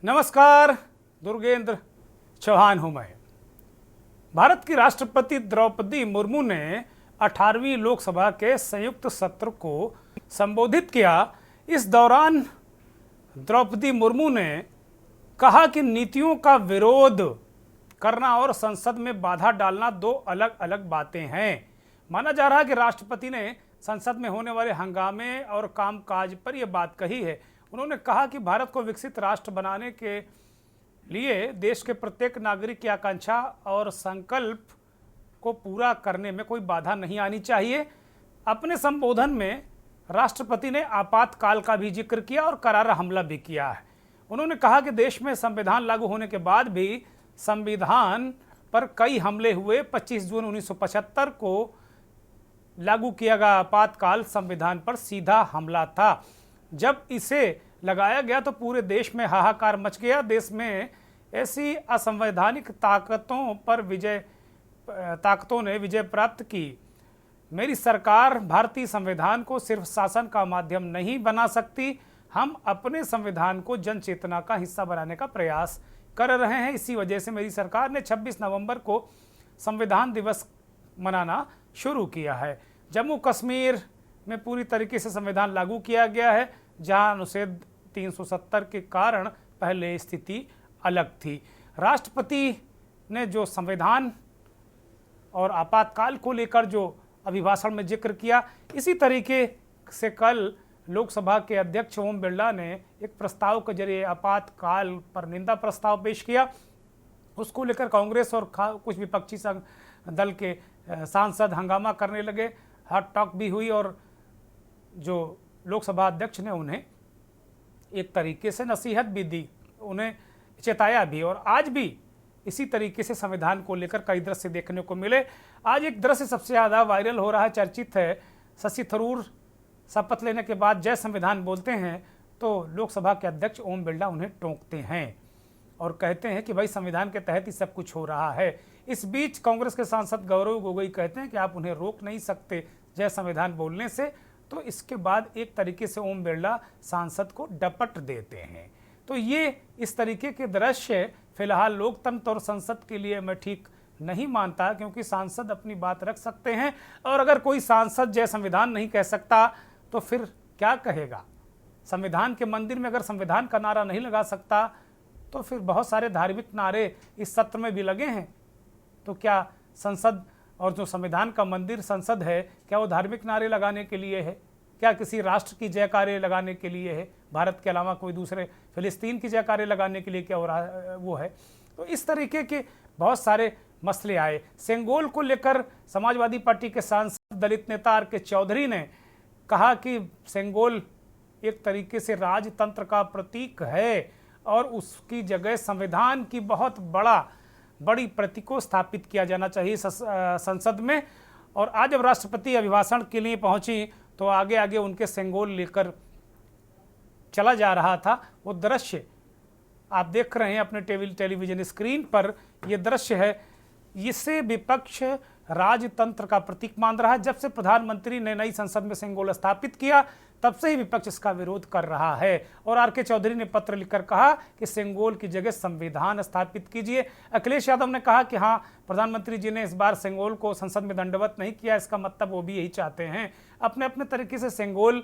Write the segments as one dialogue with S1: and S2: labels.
S1: नमस्कार, दुर्गेंद्र चौहान हूं मैं। भारत की राष्ट्रपति द्रौपदी मुर्मू ने 18वीं लोकसभा के संयुक्त सत्र को संबोधित किया। इस दौरान द्रौपदी मुर्मू ने कहा कि नीतियों का विरोध करना और संसद में बाधा डालना दो अलग अलग बातें हैं। माना जा रहा है कि राष्ट्रपति ने संसद में होने वाले हंगामे और कामकाज पर यह बात कही है। उन्होंने कहा कि भारत को विकसित राष्ट्र बनाने के लिए देश के प्रत्येक नागरिक की आकांक्षा और संकल्प को पूरा करने में कोई बाधा नहीं आनी चाहिए। अपने संबोधन में राष्ट्रपति ने आपातकाल का भी जिक्र किया और करारा हमला भी किया है। उन्होंने कहा कि देश में संविधान लागू होने के बाद भी संविधान पर कई हमले हुए। 25 जून 1975 को लागू किया गया आपातकाल संविधान पर सीधा हमला था। जब इसे लगाया गया तो पूरे देश में हाहाकार मच गया। देश में ऐसी असंवैधानिक ताकतों ने विजय प्राप्त की। मेरी सरकार भारतीय संविधान को सिर्फ शासन का माध्यम नहीं बना सकती, हम अपने संविधान को जन चेतना का हिस्सा बनाने का प्रयास कर रहे हैं। इसी वजह से मेरी सरकार ने 26 नवंबर को संविधान दिवस मनाना शुरू किया है। जम्मू कश्मीर में पूरी तरीके से संविधान लागू किया गया है, जहां अनुच्छेद 370 के कारण पहले स्थिति अलग थी। राष्ट्रपति ने जो संविधान और आपातकाल को लेकर जो अभिभाषण में जिक्र किया, इसी तरीके से कल लोकसभा के अध्यक्ष ओम बिरला ने एक प्रस्ताव के जरिए आपातकाल पर निंदा प्रस्ताव पेश किया। उसको लेकर कांग्रेस और कुछ विपक्षी दल के सांसद हंगामा करने लगे। हॉट टॉक भी हुई और जो लोकसभा अध्यक्ष ने उन्हें एक तरीके से नसीहत भी दी, उन्हें चेताया भी। और आज भी इसी तरीके से संविधान को लेकर कई दृश्य देखने को मिले। आज एक दृश्य सबसे ज़्यादा वायरल हो रहा है, चर्चित है। शशि थरूर शपथ लेने के बाद जय संविधान बोलते हैं तो लोकसभा के अध्यक्ष ओम बिरला उन्हें टोकते हैं और कहते हैं कि भाई संविधान के तहत ही सब कुछ हो रहा है। इस बीच कांग्रेस के सांसद गौरव गोगोई कहते हैं कि आप उन्हें रोक नहीं सकते जय संविधान बोलने से। तो इसके बाद एक तरीके से ओम बिरला सांसद को डपट देते हैं। तो ये इस तरीके के दृश्य फिलहाल लोकतंत्र और संसद के लिए मैं ठीक नहीं मानता, क्योंकि सांसद अपनी बात रख सकते हैं और अगर कोई सांसद जय संविधान नहीं कह सकता तो फिर क्या कहेगा। संविधान के मंदिर में अगर संविधान का नारा नहीं लगा सकता तो फिर बहुत सारे धार्मिक नारे इस सत्र में भी लगे हैं। तो क्या संसद और जो संविधान का मंदिर संसद है, क्या वो धार्मिक नारे लगाने के लिए है? क्या किसी राष्ट्र की जयकारे लगाने के लिए है? भारत के अलावा कोई दूसरे फिलिस्तीन की जयकारे लगाने के लिए क्या वो है? तो इस तरीके के बहुत सारे मसले आए। सेंगोल को लेकर समाजवादी पार्टी के सांसद दलित नेता आर के चौधरी ने कहा कि सेंगोल एक तरीके से राजतंत्र का प्रतीक है और उसकी जगह संविधान की बहुत बड़ी प्रति को स्थापित किया जाना चाहिए संसद में। और आज जब राष्ट्रपति अभिभाषण के लिए पहुंची तो आगे आगे उनके सेंगोल लेकर चला जा रहा था। वो दृश्य आप देख रहे हैं अपने टेलीविजन स्क्रीन पर। ये दृश्य है, इससे विपक्ष राजतंत्र का प्रतीक मान रहा है। जब से प्रधानमंत्री ने नई संसद में सेंगोल स्थापित किया तब से ही विपक्ष इसका विरोध कर रहा है। और आर के चौधरी ने पत्र लिखकर कहा कि सेंगोल की जगह संविधान स्थापित कीजिए। अखिलेश यादव ने कहा कि हाँ, प्रधानमंत्री जी ने इस बार सेंगोल को संसद में दंडवत नहीं किया, इसका मतलब वो भी यही चाहते हैं। अपने अपने तरीके से सेंगोल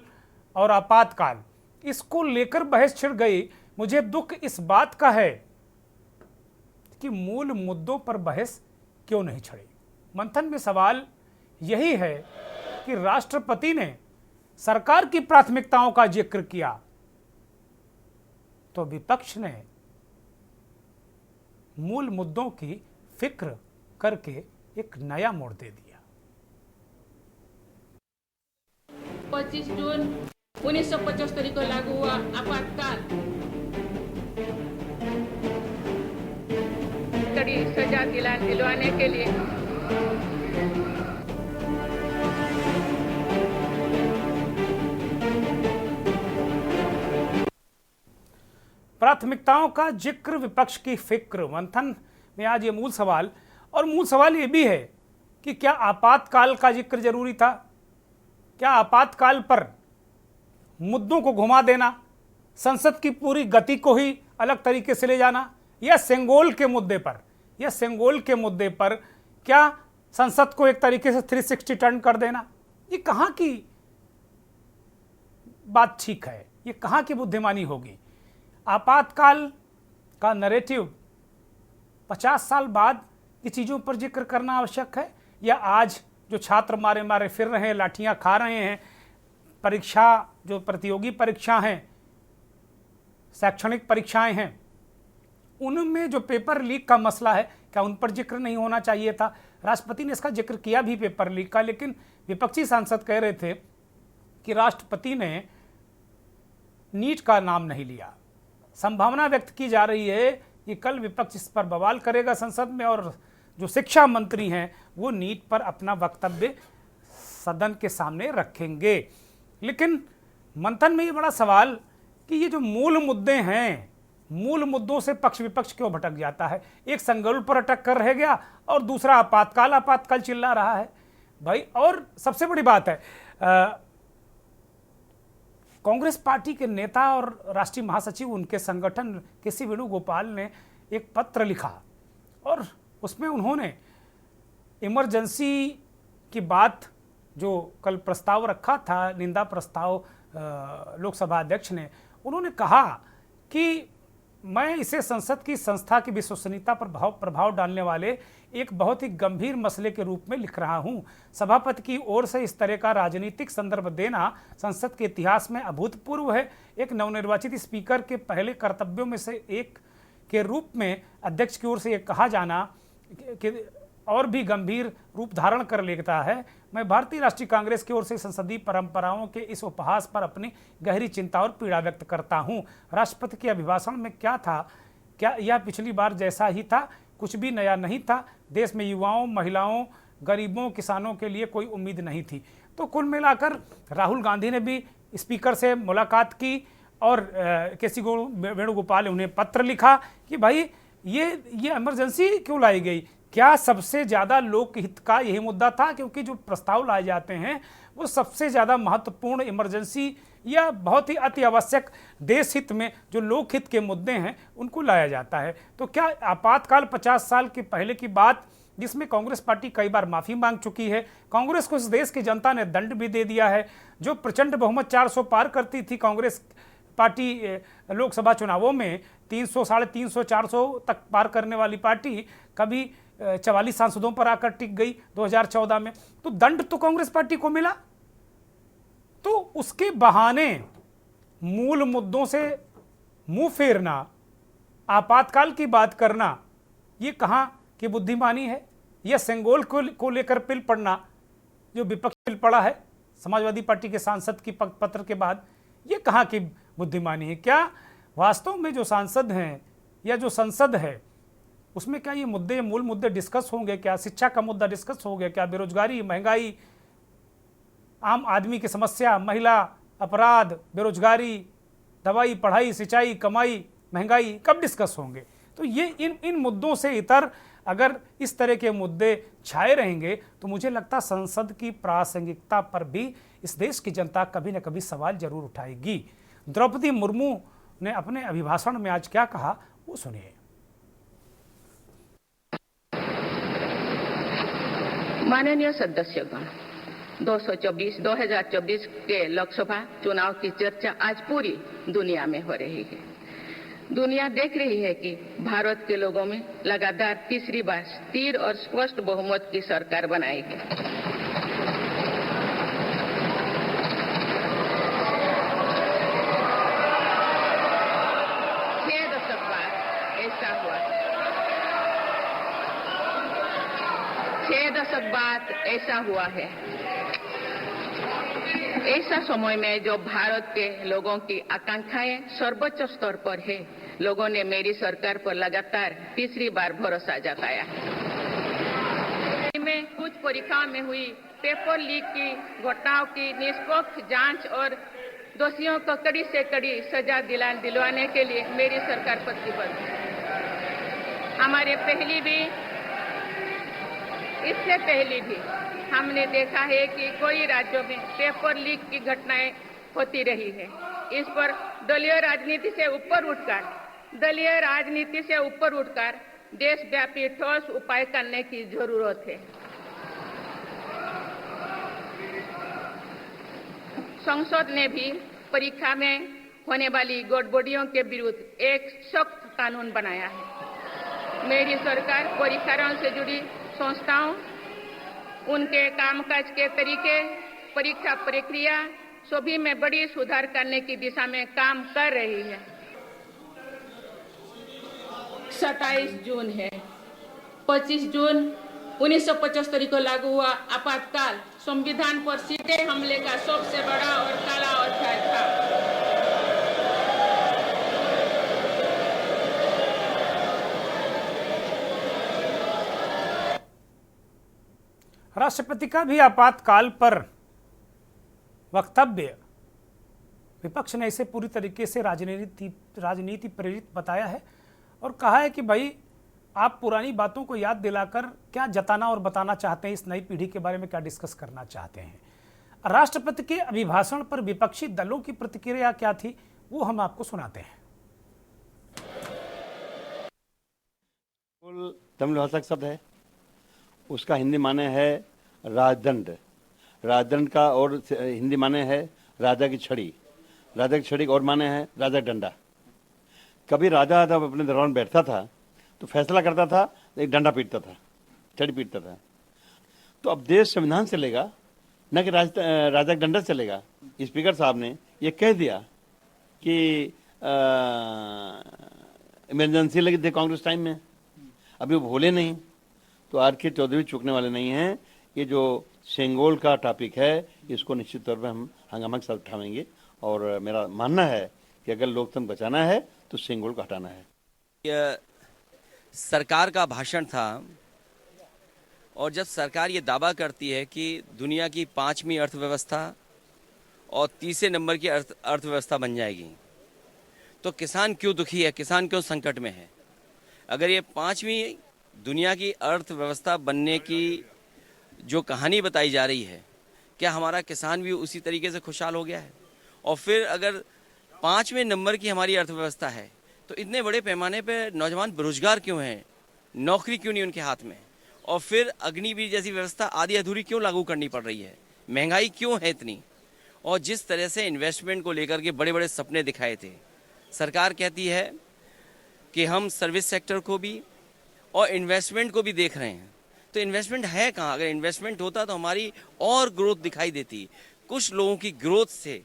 S1: और आपातकाल इसको लेकर बहस छिड़ गई। मुझे दुख इस बात का है कि मूल मुद्दों पर बहस क्यों नहीं छिड़ी। मंथन में सवाल यही है कि राष्ट्रपति ने सरकार की प्राथमिकताओं का जिक्र किया तो विपक्ष ने मूल मुद्दों की फिक्र करके एक नया मोड़ दे दिया।
S2: 25 जून 1975 को लागू हुआ आपातकाल कड़ी सजा दिलवाने के लिए
S1: प्राथमिकताओं का जिक्र, विपक्ष की फिक्र। मंथन में आज ये मूल सवाल ये भी है कि क्या आपातकाल का जिक्र जरूरी था? क्या आपातकाल पर मुद्दों को घुमा देना, संसद की पूरी गति को ही अलग तरीके से ले जाना, या सेंगोल के मुद्दे पर क्या संसद को एक तरीके से 360 टर्न कर देना, ये कहां की बात ठीक है, ये कहां की बुद्धिमानी होगी। आपातकाल का नैरेटिव 50 साल बाद ये चीज़ों पर जिक्र करना आवश्यक है, या आज जो छात्र मारे मारे फिर रहे हैं, लाठियां खा रहे हैं, परीक्षा जो प्रतियोगी परीक्षा हैं, शैक्षणिक परीक्षाएं हैं, उनमें जो पेपर लीक का मसला है, क्या उन पर जिक्र नहीं होना चाहिए था। राष्ट्रपति ने इसका जिक्र किया भी पेपर लीक का, लेकिन विपक्षी सांसद कह रहे थे कि राष्ट्रपति ने नीट का नाम नहीं लिया। संभावना व्यक्त की जा रही है कि कल विपक्ष इस पर बवाल करेगा संसद में, और जो शिक्षा मंत्री हैं वो नीट पर अपना वक्तव्य सदन के सामने रखेंगे। लेकिन मंथन में ये बड़ा सवाल कि ये जो मूल मुद्दे हैं, मूल मुद्दों से पक्ष विपक्ष क्यों भटक जाता है। एक संगरुल पर अटक कर रह गया और दूसरा आपातकाल चिल्ला रहा है भाई। और सबसे बड़ी बात है, कांग्रेस पार्टी के नेता और राष्ट्रीय महासचिव, उनके संगठन के.सी. वेणुगोपाल ने एक पत्र लिखा और उसमें उन्होंने इमरजेंसी की बात, जो कल प्रस्ताव रखा था, निंदा प्रस्ताव लोकसभा अध्यक्ष ने, उन्होंने कहा कि मैं इसे संसद की संस्था की विश्वसनीयता पर प्रभाव डालने वाले एक बहुत ही गंभीर मसले के रूप में लिख रहा हूं। सभापति की ओर से इस तरह का राजनीतिक संदर्भ देना संसद के इतिहास में अभूतपूर्व है। एक नवनिर्वाचित स्पीकर के पहले कर्तव्यों में से एक के रूप में अध्यक्ष की ओर से यह कहा जाना कि और भी गंभीर रूप धारण कर लेता है। मैं भारतीय राष्ट्रीय कांग्रेस की ओर से संसदीय परंपराओं के इस उपहास पर अपनी गहरी चिंता और पीड़ा व्यक्त करता हूं। राष्ट्रपति के अभिभाषण में क्या था, क्या यह पिछली बार जैसा ही था, कुछ भी नया नहीं था। देश में युवाओं, महिलाओं, गरीबों, किसानों के लिए कोई उम्मीद नहीं थी। तो कुल मिलाकर राहुल गांधी ने भी स्पीकर से मुलाकात की और के.सी. वेणुगोपाल ने उन्हें पत्र लिखा कि भाई ये इमरजेंसी क्यों लाई गई। क्या सबसे ज़्यादा लोकहित का यही मुद्दा था, क्योंकि जो प्रस्ताव लाए जाते हैं वो सबसे ज़्यादा महत्वपूर्ण इमरजेंसी या बहुत ही अति आवश्यक देश हित में जो लोकहित के मुद्दे हैं उनको लाया जाता है। तो क्या आपातकाल 50 साल के पहले की बात, जिसमें कांग्रेस पार्टी कई बार माफ़ी मांग चुकी है, कांग्रेस को इस देश की जनता ने दंड भी दे दिया है, जो प्रचंड बहुमत 400 पार करती थी कांग्रेस पार्टी लोकसभा चुनावों में, 300, 350, 400 तक पार करने वाली पार्टी कभी 44 सांसदों पर आकर टिक गई 2014 में। तो दंड तो कांग्रेस पार्टी को मिला। तो उसके बहाने मूल मुद्दों से मुंह फेरना, आपातकाल की बात करना, ये कहां की बुद्धिमानी है। यह सेंगोल को लेकर पिल पड़ना, जो विपक्ष पिल पड़ा है समाजवादी पार्टी के सांसद की पत्र के बाद, ये कहां की बुद्धिमानी है। क्या वास्तव में जो सांसद हैं या जो संसद है उसमें क्या ये मुद्दे, मूल मुद्दे डिस्कस होंगे? क्या शिक्षा का मुद्दा डिस्कस हो गया? क्या बेरोजगारी, महंगाई, आम आदमी की समस्या, महिला, अपराध, बेरोजगारी, दवाई, पढ़ाई, सिंचाई, कमाई, महंगाई कब डिस्कस होंगे? तो ये इन मुद्दों से इतर अगर इस तरह के मुद्दे छाए रहेंगे तो मुझे लगता संसद की प्रासंगिकता पर भी इस देश की जनता कभी न कभी सवाल जरूर उठाएगी। द्रौपदी मुर्मू ने अपने अभिभाषण में आज क्या कहा, वो सुनिए।
S2: माननीय सदस्यगण, 2024 के लोकसभा चुनाव की चर्चा आज पूरी दुनिया में हो रही है। दुनिया देख रही है कि भारत के लोगों में लगातार तीसरी बार स्थिर और स्पष्ट बहुमत की सरकार बनाएगी। ऐसा हुआ है। ऐसा समय में जो भारत के लोगों की आकांक्षाएं सर्वोच्च स्तर पर है, लोगों ने मेरी सरकार पर लगातार तीसरी बार भरोसा जताया। में कुछ परीक्षाओं में हुई पेपर लीक की घटनाओं की निष्पक्ष जांच और दोषियों को कड़ी से कड़ी सजा दिलवाने के लिए मेरी सरकार प्रतिबद्ध है। इससे पहले भी हमने देखा है कि कई राज्यों में पेपर लीक की घटनाएं होती रही है। इस पर दलीय राजनीति से ऊपर उठकर दलीय राजनीति से ऊपर उठकर देशव्यापी ठोस उपाय करने की जरूरत है। संसद ने भी परीक्षा में होने वाली गड़बड़ियों के विरुद्ध एक सख्त कानून बनाया है। मेरी सरकार परीक्षाओं से जुड़ी संस्थाओं, उनके कामकाज के तरीके, परीक्षा प्रक्रिया सभी में बड़ी सुधार करने की दिशा में काम कर रही है। 27 जून है। 25 जून 1975 को लागू हुआ आपातकाल संविधान पर सीधे हमले का सबसे बड़ा और काला अध्याय था।
S1: राष्ट्रपति का भी आपातकाल पर वक्तव्य विपक्ष ने इसे पूरी तरीके से राजनीति प्रेरित बताया है और कहा है कि भाई आप पुरानी बातों को याद दिलाकर क्या जताना और बताना चाहते हैं, इस नई पीढ़ी के बारे में क्या डिस्कस करना चाहते हैं। राष्ट्रपति के अभिभाषण पर विपक्षी दलों की प्रतिक्रिया क्या थी वो हम आपको सुनाते हैं।
S3: तमिल भाषा का शब्द है, उसका हिंदी माने है राजदंड। राजदंड का और हिंदी माने है राजा की छड़ी। राजा की छड़ी और माने है राजा डंडा। कभी राजा जब अपने दरबार में बैठता था तो फैसला करता था, एक डंडा पीटता था, छड़ी पीटता था। तो अब देश संविधान चलेगा, न कि राजा का डंडा चलेगा। स्पीकर साहब ने ये कह दिया कि इमरजेंसी लगी थी कांग्रेस टाइम में, अभी वो भूले नहीं, तो आज के चौधरी चूकने वाले नहीं हैं। ये जो सेंगोल का टॉपिक है, इसको निश्चित तौर पर हम हंगामा के साथ उठाएंगे और मेरा मानना है कि अगर लोकतंत्र बचाना है तो सेंगोल को हटाना है।
S4: यह सरकार का भाषण था और जब सरकार ये दावा करती है कि दुनिया की 5वीं अर्थव्यवस्था और 30 नंबर की अर्थव्यवस्था बन जाएगी, तो किसान क्यों दुखी है, किसान क्यों संकट में है? अगर ये 5वीं दुनिया की अर्थव्यवस्था बनने की जो कहानी बताई जा रही है, क्या हमारा किसान भी उसी तरीके से खुशहाल हो गया है? और फिर अगर 5वें नंबर की हमारी अर्थव्यवस्था है तो इतने बड़े पैमाने पर नौजवान बेरोजगार क्यों हैं, नौकरी क्यों नहीं उनके हाथ में? और फिर अग्निवीर जैसी व्यवस्था आधी अधूरी क्यों लागू करनी पड़ रही है? महंगाई क्यों है इतनी? और जिस तरह से इन्वेस्टमेंट को लेकर के बड़े बड़े सपने दिखाए थे, सरकार कहती है कि हम सर्विस सेक्टर को भी और इन्वेस्टमेंट को भी देख रहे हैं। तो इन्वेस्टमेंट है कहाँ? अगर इन्वेस्टमेंट होता तो हमारी और ग्रोथ दिखाई देती। कुछ लोगों की ग्रोथ से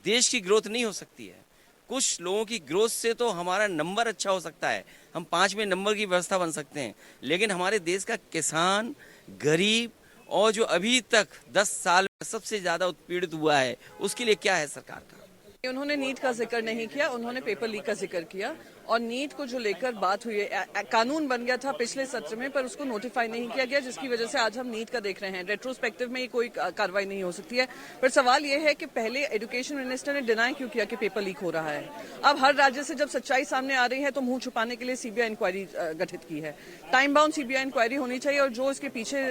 S4: देश की ग्रोथ नहीं हो सकती है। कुछ लोगों की ग्रोथ से तो हमारा नंबर अच्छा हो सकता है, हम 5वें नंबर की व्यवस्था बन सकते हैं, लेकिन हमारे देश का किसान, गरीब और जो अभी तक 10 साल में सबसे ज़्यादा उत्पीड़ित हुआ है, उसके लिए क्या है सरकार का?
S5: उन्होंने नीट का जिक्र नहीं किया, उन्होंने पेपर लीक का जिक्र किया और नीट को जो लेकर बात हुई है, कानून बन गया था पिछले सत्र में पर उसको नोटिफाई नहीं किया गया, जिसकी वजह से आज हम नीट का देख रहे हैं। रेट्रोस्पेक्टिव में ये कोई कार्रवाई नहीं हो सकती है। पर सवाल ये है कि पहले एजुकेशन मिनिस्टर ने डिनाई क्यों किया कि पेपर लीक हो रहा है? अब हर राज्य से जब सच्चाई सामने आ रही है तो मुंह छुपाने के लिए सीबीआई इंक्वायरी गठित की है। टाइम बाउंड सीबीआई इंक्वायरी होनी चाहिए और जो इसके पीछे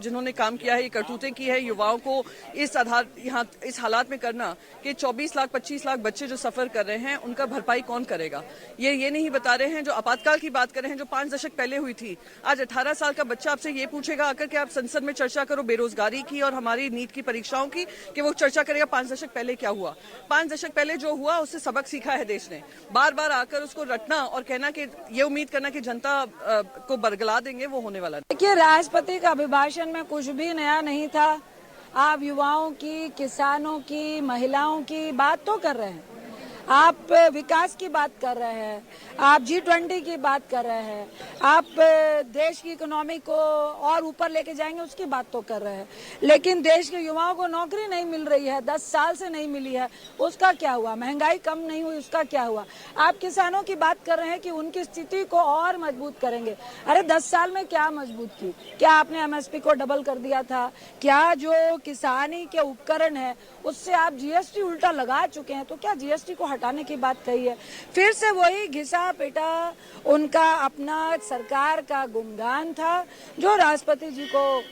S5: जिन्होंने काम किया है, ये करतूतें की है, युवाओं को इस हालात में करना कि 24 लाख 25 लाख बच्चे जो सफर कर रहे हैं उनका भरपाई कौन करेगा? ये नहीं बता रहे हैं। जो आपातकाल की बात कर रहे हैं जो 5 दशक पहले हुई थी, आज 18 साल का बच्चा आपसे ये पूछेगा आकर कि आप संसद में चर्चा करो बेरोजगारी की और हमारी नीट की परीक्षाओं की, कि वो चर्चा करेगा 5 दशक पहले क्या हुआ? 5 दशक पहले जो हुआ उससे सबक सीखा है देश ने। बार बार आकर उसको रटना और कहना कि ये उम्मीद करना कि जनता को बरगला देंगे, वो होने वाला नहीं।
S6: देखिए, राष्ट्रपति का अभिभाषण में कुछ भी नया नहीं था। आप युवाओं की, किसानों की, महिलाओं की बात तो कर रहे हैं, आप विकास की बात कर रहे हैं, आप G20 की बात कर रहे हैं, आप देश की इकोनॉमी को और ऊपर लेके जाएंगे उसकी बात तो कर रहे हैं, लेकिन देश के युवाओं को नौकरी नहीं मिल रही है, 10 साल से नहीं मिली है, उसका क्या हुआ? महंगाई कम नहीं हुई, उसका क्या हुआ? आप किसानों की बात कर रहे हैं कि उनकी स्थिति को और मजबूत करेंगे। अरे 10 साल में क्या मजबूत की? क्या आपने MSP को डबल कर दिया था? क्या जो किसानी के उपकरण है उससे आप GST उल्टा लगा चुके हैं, तो क्या GST को हटाने की बात कही है? फिर से वही घिसा पिटा उनका अपना सरकार का गुणगान था जो राष्ट्रपति जी को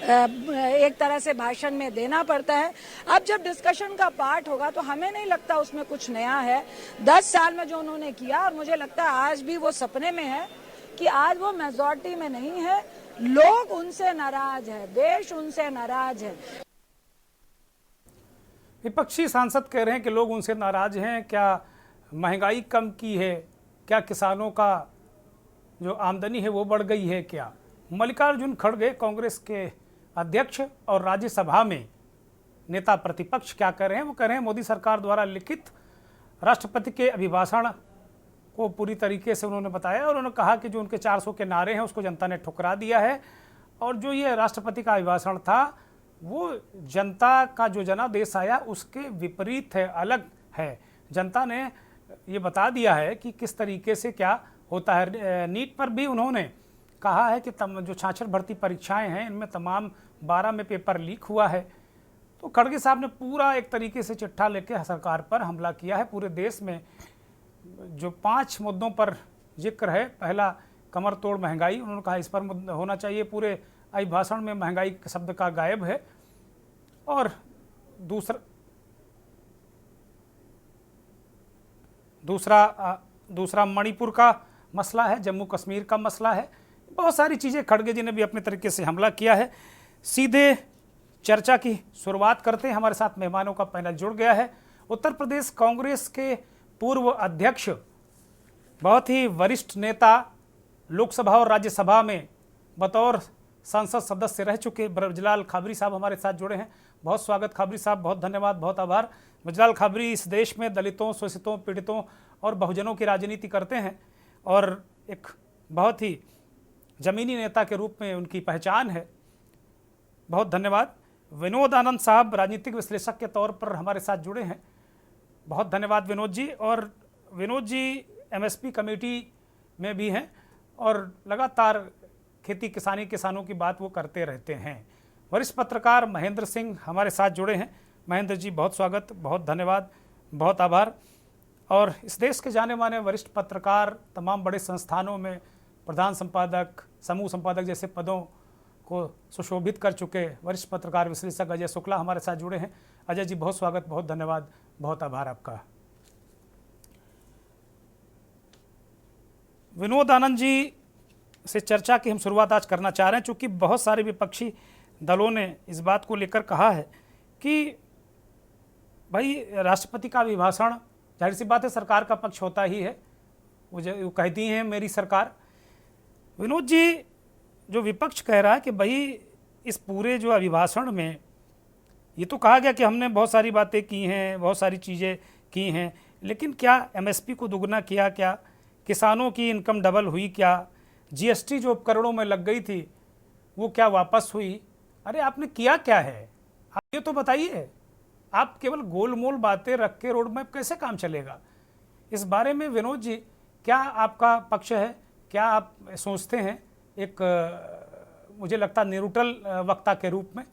S6: एक तरह से भाषण में देना पड़ता है। अब जब डिस्कशन का पार्ट होगा तो हमें नहीं लगता उसमें कुछ नया है। 10 साल में जो उन्होंने किया, और मुझे लगता है आज भी वो सपने में है कि आज वो मेजॉरिटी में नहीं है, लोग उनसे नाराज है, देश उनसे नाराज है।
S1: विपक्षी सांसद कह रहे हैं कि लोग उनसे नाराज हैं। क्या महंगाई कम की है? क्या किसानों का जो आमदनी है वो बढ़ गई है? क्या मल्लिकार्जुन खड़गे कांग्रेस के अध्यक्ष और राज्यसभा में नेता प्रतिपक्ष क्या कर रहे हैं? वो कह रहे हैं मोदी सरकार द्वारा लिखित राष्ट्रपति के अभिभाषण को पूरी तरीके से उन्होंने बताया, और उन्होंने कहा कि जो उनके 400 के नारे हैं उसको जनता ने ठुकरा दिया है, और जो ये राष्ट्रपति का अभिभाषण था वो जनता का जो जनादेश आया उसके विपरीत है, अलग है। जनता ने ये बता दिया है कि किस तरीके से क्या होता है। नीट पर भी उन्होंने कहा है कि जो छात्र भर्ती परीक्षाएं हैं इनमें तमाम 12 में पेपर लीक हुआ है। तो खड़गे साहब ने पूरा एक तरीके से चिट्ठा लेके सरकार पर हमला किया है। पूरे देश में जो 5 मुद्दों पर जिक्र है, पहला कमर तोड़ महंगाई, उन्होंने कहा इस पर होना चाहिए। पूरे अभिभाषण में महंगाई शब्द का गायब है। और दूसरा मणिपुर का मसला है, जम्मू कश्मीर का मसला है। बहुत सारी चीज़ें खड़गे जी ने भी अपने तरीके से हमला किया है। सीधे चर्चा की शुरुआत करते हैं। हमारे साथ मेहमानों का पैनल जुड़ गया है। उत्तर प्रदेश कांग्रेस के पूर्व अध्यक्ष, बहुत ही वरिष्ठ नेता, लोकसभा और राज्यसभा में बतौर संसद सदस्य रह चुके ब्रजलाल खाबरी साहब हमारे साथ जुड़े हैं। बहुत स्वागत खाबरी साहब, बहुत धन्यवाद, बहुत आभार। ब्रजलाल खाबरी इस देश में दलितों, शोषितों, पीड़ितों और बहुजनों की राजनीति करते हैं और एक बहुत ही जमीनी नेता के रूप में उनकी पहचान है। बहुत धन्यवाद। विनोद आनंद साहब राजनीतिक विश्लेषक के तौर पर हमारे साथ जुड़े हैं। बहुत धन्यवाद विनोद जी। और विनोद जी एमएसपी कमेटी में भी हैं और लगातार खेती किसानी किसानों की बात वो करते रहते हैं। वरिष्ठ पत्रकार महेंद्र सिंह हमारे साथ जुड़े हैं। महेंद्र जी बहुत स्वागत, बहुत धन्यवाद, बहुत आभार। और इस देश के जाने माने वरिष्ठ पत्रकार, तमाम बड़े संस्थानों में प्रधान संपादक, समूह संपादक जैसे पदों को सुशोभित कर चुके वरिष्ठ पत्रकार विश्लेषक अजय शुक्ला हमारे साथ जुड़े हैं। अजय जी बहुत स्वागत, बहुत धन्यवाद, बहुत आभार आपका। विनोद आनंद जी से चर्चा की हम शुरुआत आज करना चाह रहे हैं, चूँकि बहुत सारे विपक्षी दलों ने इस बात को लेकर कहा है कि भाई राष्ट्रपति का अभिभाषण, जाहिर सी बात है सरकार का पक्ष होता ही है, वो कहती हैं मेरी सरकार। विनोद जी, जो विपक्ष कह रहा है कि भाई इस पूरे जो अभिभाषण में ये तो कहा गया कि हमने बहुत सारी बातें की हैं, बहुत सारी चीज़ें की हैं, लेकिन क्या एमएसपी को दुगना किया? क्या किसानों की इनकम डबल हुई? क्या जीएसटी जो करोड़ों में लग गई थी वो क्या वापस हुई? अरे आपने किया क्या है? आप ये तो बताइए। आप केवल गोलमोल बातें रख के रोड मैप कैसे काम चलेगा? इस बारे में विनोद जी क्या आपका पक्ष है? क्या आप सोचते हैं एक मुझे लगता न्यूट्रल वक्ता के रूप में?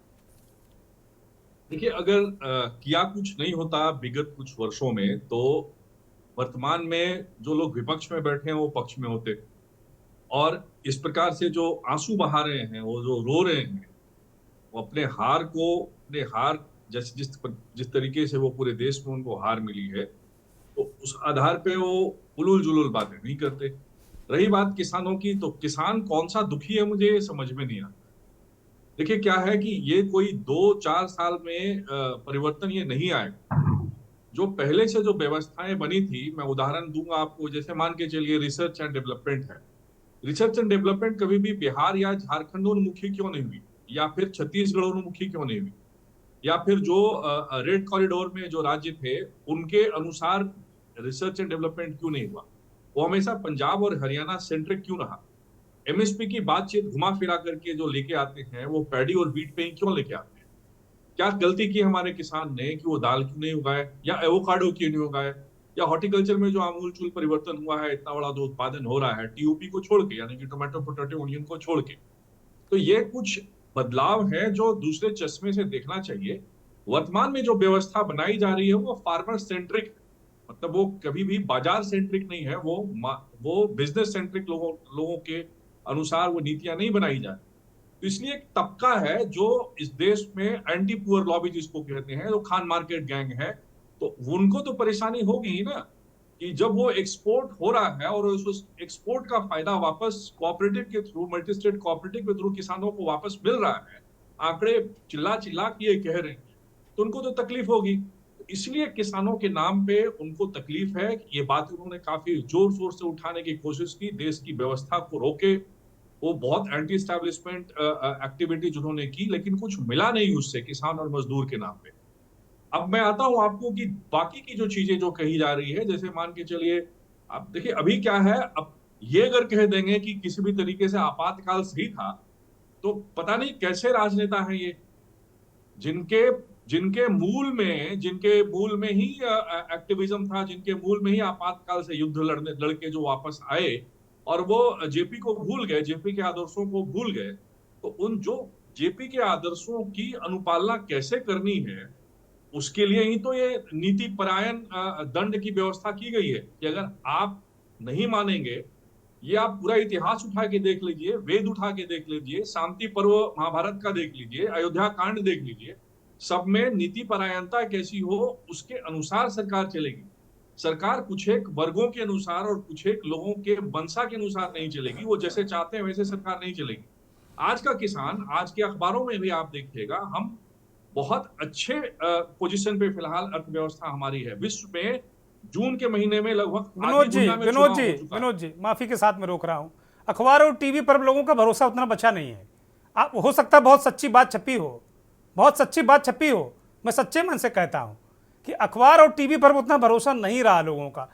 S7: देखिए, अगर किया कुछ नहीं होता विगत कुछ वर्षों में, तो वर्तमान में जो लोग विपक्ष में बैठे हैं वो पक्ष में होते, और इस प्रकार से जो आंसू बहा रहे हैं, वो जो रो रहे हैं, वो अपने हार जिस तरीके से वो पूरे देश में उनको हार मिली है, तो उस आधार पे वो उलूल जुलूल बातें नहीं करते। रही बात किसानों की, तो किसान कौन सा दुखी है मुझे समझ में नहीं आता। देखिए क्या है कि ये कोई 2-4 साल में परिवर्तन ये नहीं आएगा। जो पहले से जो व्यवस्थाएं बनी थी, मैं उदाहरण दूंगा आपको, जैसे मान के चलिए रिसर्च एंड डेवलपमेंट है। रिसर्च एंड डेवलपमेंट कभी भी बिहार या झारखंड उन्मुखी क्यों नहीं हुई, या फिर छत्तीसगढ़ उन्मुखी क्यों नहीं हुई, या फिर जो रेड कॉरिडोर में जो राज्य थे उनके अनुसार रिसर्च एंड डेवलपमेंट क्यों नहीं हुआ? वो हमेशा पंजाब और हरियाणा सेंट्रिक क्यों रहा? एमएसपी की बातचीत घुमा फिरा करके जो लेके आते हैं वो पैडी और व्हीट पे ही क्यों लेके आते हैं? क्या गलती की हमारे किसान ने कि वो दाल क्यों नहीं उगाए, या एवोकाडो क्यों नहीं उगाए, या हॉर्टिकल्चर में जो आमूलचूल परिवर्तन हुआ है, इतना बड़ा जो उत्पादन हो रहा है टीओपी को छोड़ के, यानी कि टोमेटो पोटैटो ऑनियन को छोड़ के, तो ये कुछ बदलाव है जो दूसरे चश्मे से देखना चाहिए। वर्तमान में जो व्यवस्था बनाई जा रही है वो फार्मर सेंट्रिक, मतलब वो कभी भी बाजार सेंट्रिक नहीं है, वो बिजनेस सेंट्रिक लोगों के अनुसार वो नीतियां नहीं बनाई जा रही। तो इसलिए एक तबका है जो इस देश में एंटी पुअर लॉबी जिसको कहते हैं, जो खान मार्केट गैंग है, तो उनको तो परेशानी होगी ही ना कि जब वो एक्सपोर्ट हो रहा है और उस एक्सपोर्ट का फायदा वापस कोऑपरेटिव के थ्रू, मल्टी स्टेट कोऑपरेटिव के थ्रू किसानों को वापस मिल रहा है, आंकड़े चिल्ला चिल्ला के ये कह रहे हैं, तो उनको तो तकलीफ होगी। इसलिए किसानों के नाम पे उनको तकलीफ है। ये बात उन्होंने काफी जोर शोर से उठाने की कोशिश की, देश की व्यवस्था को रोके, वो बहुत एंटी एस्टैब्लिशमेंट एक्टिविटीज उन्होंने की, लेकिन कुछ मिला नहीं उससे किसान और मजदूर के नाम पे। अब मैं आता हूं आपको कि बाकी की जो चीजें जो कही जा रही है, जैसे मान के चलिए, अब देखिए अभी क्या है, अब ये अगर कह देंगे कि किसी भी तरीके से आपातकाल सही था, तो पता नहीं कैसे राजनेता है ये, जिनके मूल में ही एक्टिविज्म था, जिनके मूल में ही आपातकाल से युद्ध लड़के जो वापस आए और वो जेपी को भूल गए, जेपी के आदर्शों को भूल गए, तो उन जो जेपी के आदर्शों की अनुपालना कैसे करनी है, उसके लिए ही तो ये नीति परायण दंड की व्यवस्था की गई है कि अगर आप नहीं मानेंगे, ये आप पूरा इतिहास उठा के देख लीजिए, वेद उठा के देख लीजिए, शांति पर्व महाभारत का देख लीजिए, अयोध्या कांड देख लीजिए, सब में नीति परायणता कैसी हो उसके अनुसार सरकार चलेगी। सरकार कुछ एक वर्गों के अनुसार और कुछ एक लोगों के मंशा के अनुसार नहीं चलेगी, वो जैसे चाहते हैं वैसे सरकार नहीं चलेगी। आज का किसान, आज के अखबारों में भी आप देखिएगा, हम बहुत अच्छे पोजीशन पे फिलहाल अर्थव्यवस्था हमारी है विश्व में। जून के महीने में लगभग
S1: विनोद जी माफी के साथ मैं रोक रहा हूं, अखबार और टीवी पर लोगों का भरोसा उतना बचा नहीं है। आप हो सकता है बहुत सच्ची बात छपी हो, बहुत सच्ची बात छपी हो, मैं सच्चे मन से कहता हूं कि अखबार और टीवी पर उतना भरोसा नहीं रहा लोगों का।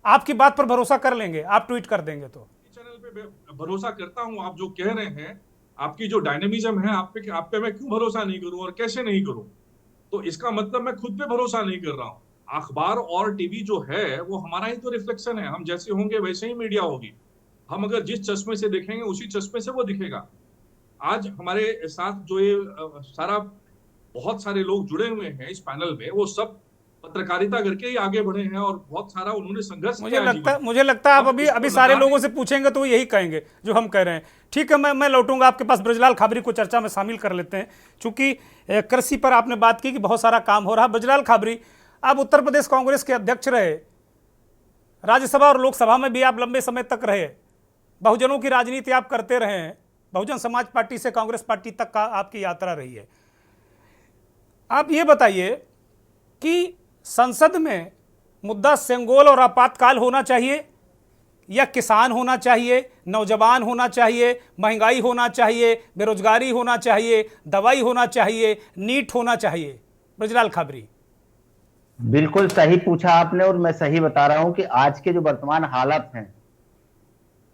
S1: आपकी बात पर भरोसा कर लेंगे, आप ट्वीट कर देंगे तो।
S7: चैनल पे भरोसा करता हूं, आप जो कह रहे हैं, आपकी जो डायनेमिज्म है, आप पे मैं क्यों भरोसा नहीं करूं और कैसे नहीं करूं, तो इसका मतलब मैं खुद पे भरोसा नहीं कर रहा हूं। अखबार और टीवी जो है वो हमारा ही तो रिफ्लेक्शन है, हम जैसे होंगे वैसे ही मीडिया होगी। हम अगर जिस चश्मे से देखेंगे उसी चश्मे से वो दिखेगा। आज हमारे साथ जो ये बहुत सारे लोग जुड़े हुए हैं इस पैनल में, वो सब पत्रकारिता करके ही आगे बढ़े हैं और बहुत सारा उन्होंने संघर्ष किया।
S1: मुझे लगता है आप अभी सारे लोगों से पूछेंगे तो यही कहेंगे जो हम कह रहे हैं। ठीक है, मैं लौटूंगा आपके पास। ब्रजलाल खाबरी को चर्चा में शामिल कर लेते हैं, चूंकि कृषि पर आपने बात की कि बहुत सारा काम हो रहा है। ब्रजलाल खाबरी, आप उत्तर प्रदेश कांग्रेस के अध्यक्ष रहे, राज्यसभा और लोकसभा में भी आप लंबे समय तक रहे, बहुजनों की राजनीति आप करते रहे हैं, बहुजन समाज पार्टी से कांग्रेस पार्टी तक का आपकी यात्रा रही है। आप ये बताइए कि संसद में मुद्दा सेंगोल और आपातकाल होना चाहिए या किसान होना चाहिए, नौजवान होना चाहिए, महंगाई होना चाहिए, बेरोजगारी होना चाहिए, दवाई होना चाहिए, नीट होना चाहिए? ब्रजलाल खाबरी,
S8: बिल्कुल सही पूछा आपने और मैं सही बता रहा हूं कि आज के जो वर्तमान हालात हैं,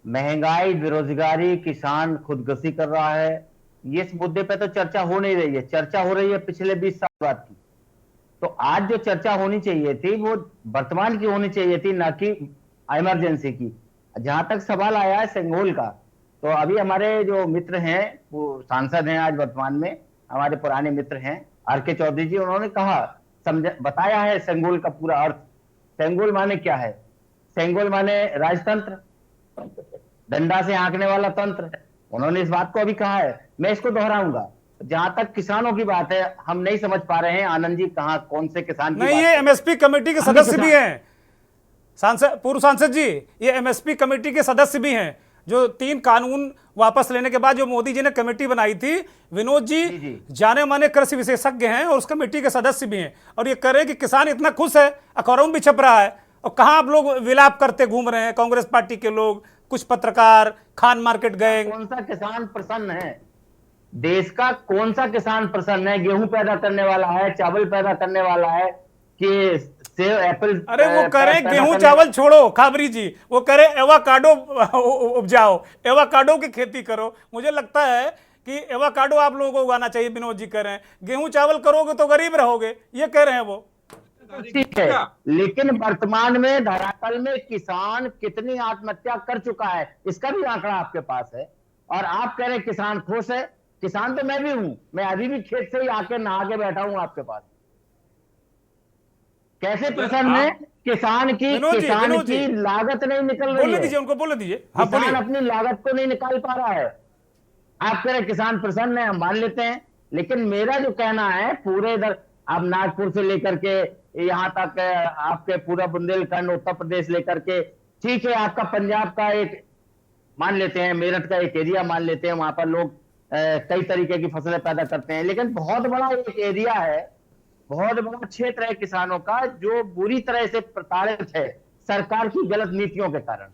S8: महंगाई, बेरोजगारी, किसान खुदकुशी कर रहा है, ये इस मुद्दे पे तो चर्चा हो नहीं रही है। चर्चा हो रही है पिछले 20 साल बाद की। तो आज जो चर्चा होनी चाहिए थी वो वर्तमान की होनी चाहिए थी, ना कि इमरजेंसी की। जहां तक सवाल आया है सेंगोल का, तो अभी हमारे जो मित्र हैं, वो सांसद हैं आज वर्तमान में, हमारे पुराने मित्र हैं आर.के. चौधरी जी, उन्होंने कहा, बताया है सेंगोल का पूरा अर्थ। सेंगोल माने क्या है? सेंगोल माने राजतंत्र, डंडा से हाँकने वाला तंत्र। उन्होंने इस बात को अभी कहा है, मैं इसको दोहराऊंगा। जहां तक किसानों की बात है, हम नहीं समझ पा रहे हैं आनंद जी कहां कौन से किसान की
S1: नहीं, ये एमएसपी कमेटी के सदस्य भी हैं, सांसद, पूर्व सांसद जी, ये एमएसपी कमेटी के सदस्य भी हैं, जो 3 कानून वापस लेने के बाद जो मोदी जी ने कमेटी बनाई थी। विनोद जी जाने माने कृषि विशेषज्ञ हैं और उस कमेटी के सदस्य भी हैं, और ये कह रहे हैं कि किसान इतना खुश है, अखबारों में भी छप रहा है। और कहां आप लोग विलाप करते घूम रहे हैं, कांग्रेस पार्टी के लोग, कुछ पत्रकार, खान मार्केट गए।
S8: कौन सा किसान प्रसन्न है? देश का कौन सा किसान प्रसन्न है? गेहूं पैदा करने वाला है, चावल पैदा करने वाला है कि सेब, एप्पल?
S1: अरे वो कह रहे गेहूं चावल छोड़ो खाबरी जी, वो कह रहे एवोकाडो उपजाओ, एवोकाडो की खेती करो। मुझे लगता है कि एवोकाडो आप लोगों को उगाना चाहिए। विनोद जी कह रहे हैं गेहूं चावल करोगे तो गरीब रहोगे, ये कह रहे हैं वो।
S8: ठीक है, लेकिन वर्तमान में धरातल में किसान कितनी आत्महत्या कर चुका है, इसका भी आंकड़ा आपके पास है। और आप कह रहे किसान खुश है। किसान तो मैं भी हूं, मैं अभी भी खेत से ही आके नहा के बैठा हूं आपके पास। कैसे प्रसन्न है? किसान की लागत नहीं निकल रही है।
S1: बोले दीजिए उनको, बोले दीजिए।
S8: किसान अपनी लागत को नहीं निकाल पा रहा है। आप कह रहे किसान प्रसन्न है, हम मान लेते हैं, लेकिन मेरा जो कहना है पूरे इधर आप नागपुर से लेकर के यहाँ तक आपके पूरा बुंदेलखंड उत्तर प्रदेश लेकर के, ठीक है आपका पंजाब का एक मान लेते हैं, मेरठ का एक एरिया मान लेते हैं, वहां पर लोग कई तरीके की फसलें पैदा करते हैं, लेकिन बहुत बड़ा एक एरिया है, बहुत बड़ा क्षेत्र है किसानों का जो बुरी तरह से प्रताड़ित है सरकार की गलत नीतियों के कारण।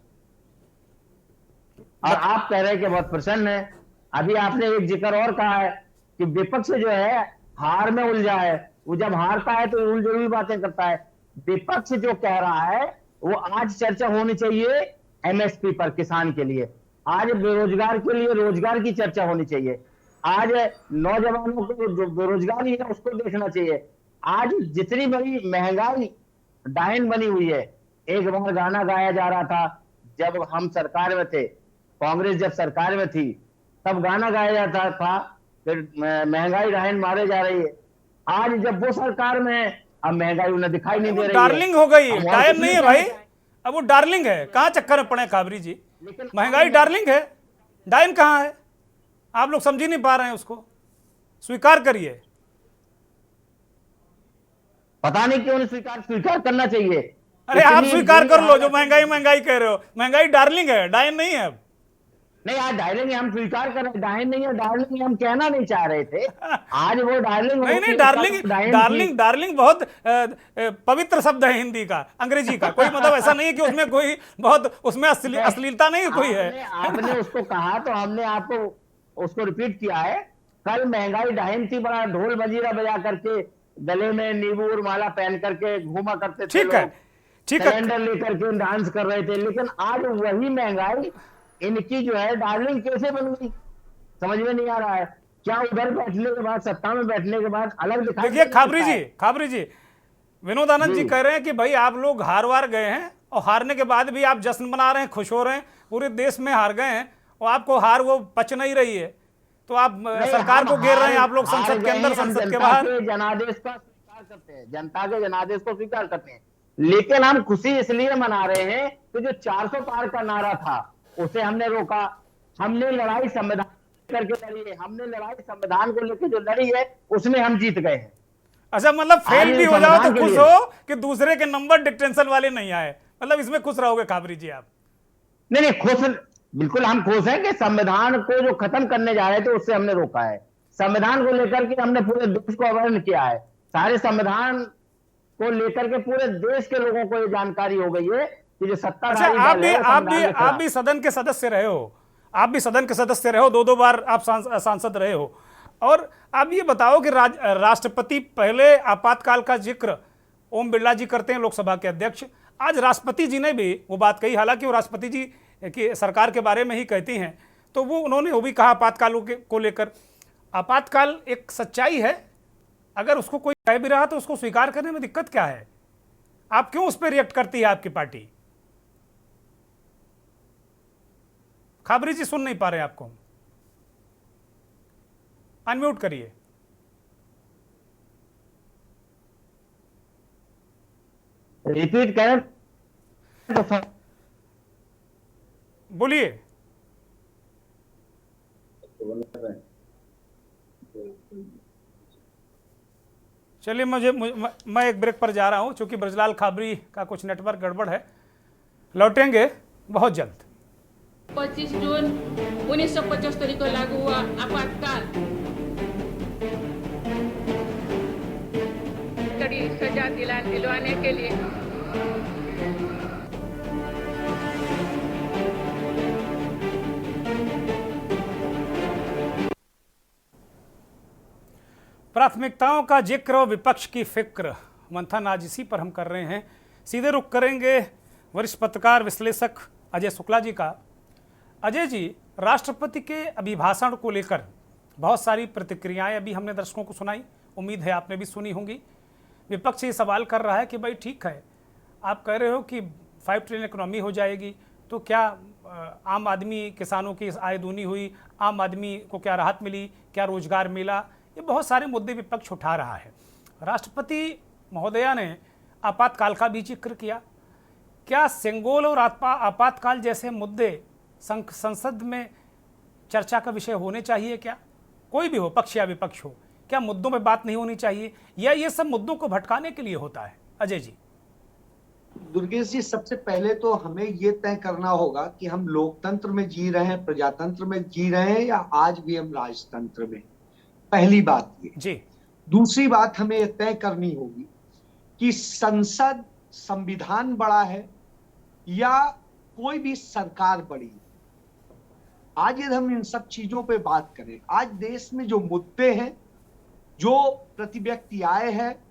S8: और आप कह रहे हैं कि बहुत प्रसन्न है। अभी आपने एक जिक्र और कहा है कि विपक्ष जो है हार में उलझा है, वो जब हारता है तो उलझी बातें करता है। विपक्ष जो कह रहा है वो आज चर्चा होनी चाहिए एमएसपी पर, किसान के लिए, आज बेरोजगार के लिए रोजगार की चर्चा होनी चाहिए, आज नौजवानों को जो बेरोजगारी है उसको देखना चाहिए। आज जितनी बड़ी महंगाई डायन बनी हुई है, एक बार गाना गाया जा रहा था जब हम सरकार में थे, कांग्रेस जब सरकार में थी तब गाना गाया जाता था फिर महंगाई डायन मारे जा रही है। आज जब वो सरकार में है अब महंगाई उन्हें दिखाई नहीं दे रही है,
S1: डार्लिंग हो गई, डायन नहीं है भाई, अब वो डार्लिंग है। कहाँ चक्कर में पड़े खाबरी जी, महंगाई डार्लिंग है, डायन कहाँ है? आप लोग समझ ही नहीं पा रहे हैं उसको, स्वीकार करिए।
S8: पता नहीं क्यों नहीं स्वीकार करना चाहिए।
S1: अरे आप स्वीकार कर लो जो महंगाई महंगाई कह रहे हो, महंगाई डार्लिंग है, डायन नहीं है। अब
S8: नहीं, आज डार्लिंग हम स्वीकार कर रहे हैं, डायन नहीं है, डार्लिंग हम कहना नहीं चाह रहे थे, आज वो डार्लिंग
S1: नहीं, डार्लिंग बहुत पवित्र शब्द है हिंदी का, अंग्रेजी का, कोई मतलब ऐसा नहीं है कि उसमें कोई बहुत उसमें अश्लीलता नहीं कोई है।
S8: आपने उसको कहा तो हमने आपको उसको रिपीट किया है। कल महंगाई डायन थी, बड़ा ढोल मजीरा बजा करके गले में नींबू और माला पहन करके घूमा करते थे,
S1: ठीक है,
S8: कैलेंडर लेकर के डांस कर रहे थे, लेकिन आज वही महंगाई इनकी जो है डार्लिंग कैसे बन गई समझ में नहीं आ रहा है। क्या उधर बैठने के बाद, सत्ता में बैठने के बाद अलग दिखाई?
S1: देखिए खाबरी जी, विनोद आनंद जी कह रहे हैं कि भाई आप लोग हार वार गए हैं और हारने के बाद भी आप जश्न मना रहे हैं, खुश हो रहे हैं, पूरे देश में हार गए हैं और आपको हार वो पच नहीं रही है, तो आप सरकार को घेर रहे हैं, आप लोग संसद के अंदर, संसद के बाहर।
S8: जनादेश का स्वीकार करते हैं, जनता के जनादेश को स्वीकार करते हैं, लेकिन हम खुशी इसलिए मना रहे हैं कि जो 400 पार का नारा था उसे हमने रोका, हमने लड़ाई संविधान करके लड़ी है, हमने लड़ाई संविधान को लेकर जो लड़ी है उसमें हम जीत गए हैं।
S1: अच्छा, मतलब फेल भी हो जाओ तो खुश हो कि दूसरे के नंबर डिक्टेंशन वाले नहीं आए, मतलब इसमें खुश रहोगे खाबरी जी आप?
S8: नहीं, खुश बिल्कुल हम खुश हैं कि संविधान को जो खत्म करने जा रहे थे उससे हमने रोका है। संविधान को लेकर के हमने पूरे देश को अवर्ण किया है, सारे संविधान को लेकर के पूरे देश के लोगों को ये जानकारी हो गई है कि जो सत्ताधारी
S1: आप भी सदन के सदस्य रहे हो, आप भी सदन के सदस्य रहे हो, 2 बार आप सांसद रहे हो, और आप ये बताओ कि राष्ट्रपति पहले आपातकाल का जिक्र ओम बिरला जी करते हैं, लोकसभा के अध्यक्ष, आज राष्ट्रपति जी ने भी वो बात कही, हालांकि वो राष्ट्रपति जी की सरकार के बारे में ही कहती हैं, तो उन्होंने वो भी कहा आपातकाल को लेकर। आपातकाल एक सच्चाई है, अगर उसको कोई कह भी रहा तो उसको स्वीकार करने में दिक्कत क्या है? आप क्यों उस पर रिएक्ट करती है आपकी पार्टी? खाबरी जी सुन नहीं पा रहे आपको, अनम्यूट करिए।
S8: रिपीट करें,
S1: बोलिए। चलिए मैं एक ब्रेक पर जा रहा हूं, चूंकि ब्रजलाल खाबरी का कुछ नेटवर्क गड़बड़ है, लौटेंगे बहुत जल्द।
S9: 25 जून 1975 को लागू हुआ आपातकाल,
S2: कड़ी सजा दिलवाने के लिए
S1: प्राथमिकताओं का जिक्र और विपक्ष की फिक्र, मंथन आज इसी पर हम कर रहे हैं। सीधे रुख करेंगे वरिष्ठ पत्रकार विश्लेषक अजय शुक्ला जी का। अजय जी, राष्ट्रपति के अभिभाषण को लेकर बहुत सारी प्रतिक्रियाएं अभी हमने दर्शकों को सुनाई, उम्मीद है आपने भी सुनी होंगी। विपक्ष ये सवाल कर रहा है कि भाई ठीक है, आप कह रहे हो कि 5 ट्रिलियन इकोनॉमी हो जाएगी, तो क्या आम आदमी, किसानों की आय दूनी हुई, आम आदमी को क्या राहत मिली, क्या रोजगार मिला? ये बहुत सारे मुद्दे विपक्ष उठा रहा है। राष्ट्रपति महोदया ने आपातकाल का भी जिक्र किया। क्या सेंगोल और आपातकाल जैसे मुद्दे संसद में चर्चा का विषय होने चाहिए क्या? कोई भी हो, पक्ष या विपक्ष हो, क्या मुद्दों पे बात नहीं होनी चाहिए या ये सब मुद्दों को भटकाने के लिए होता है? अजय जी।
S10: दुर्गेश जी, सबसे पहले तो हमें ये तय करना होगा कि हम लोकतंत्र में जी रहे हैं, प्रजातंत्र में जी रहे हैं, या आज भी हम राजतंत्र में। पहली बात ये
S1: जी।
S10: दूसरी बात हमें यह तय करनी होगी कि संसद, संविधान बड़ा है या कोई भी सरकार बड़ी है। आज यदि हम इन सब चीजों पे बात करें, आज देश में जो मुद्दे हैं, जो प्रति व्यक्ति आय है,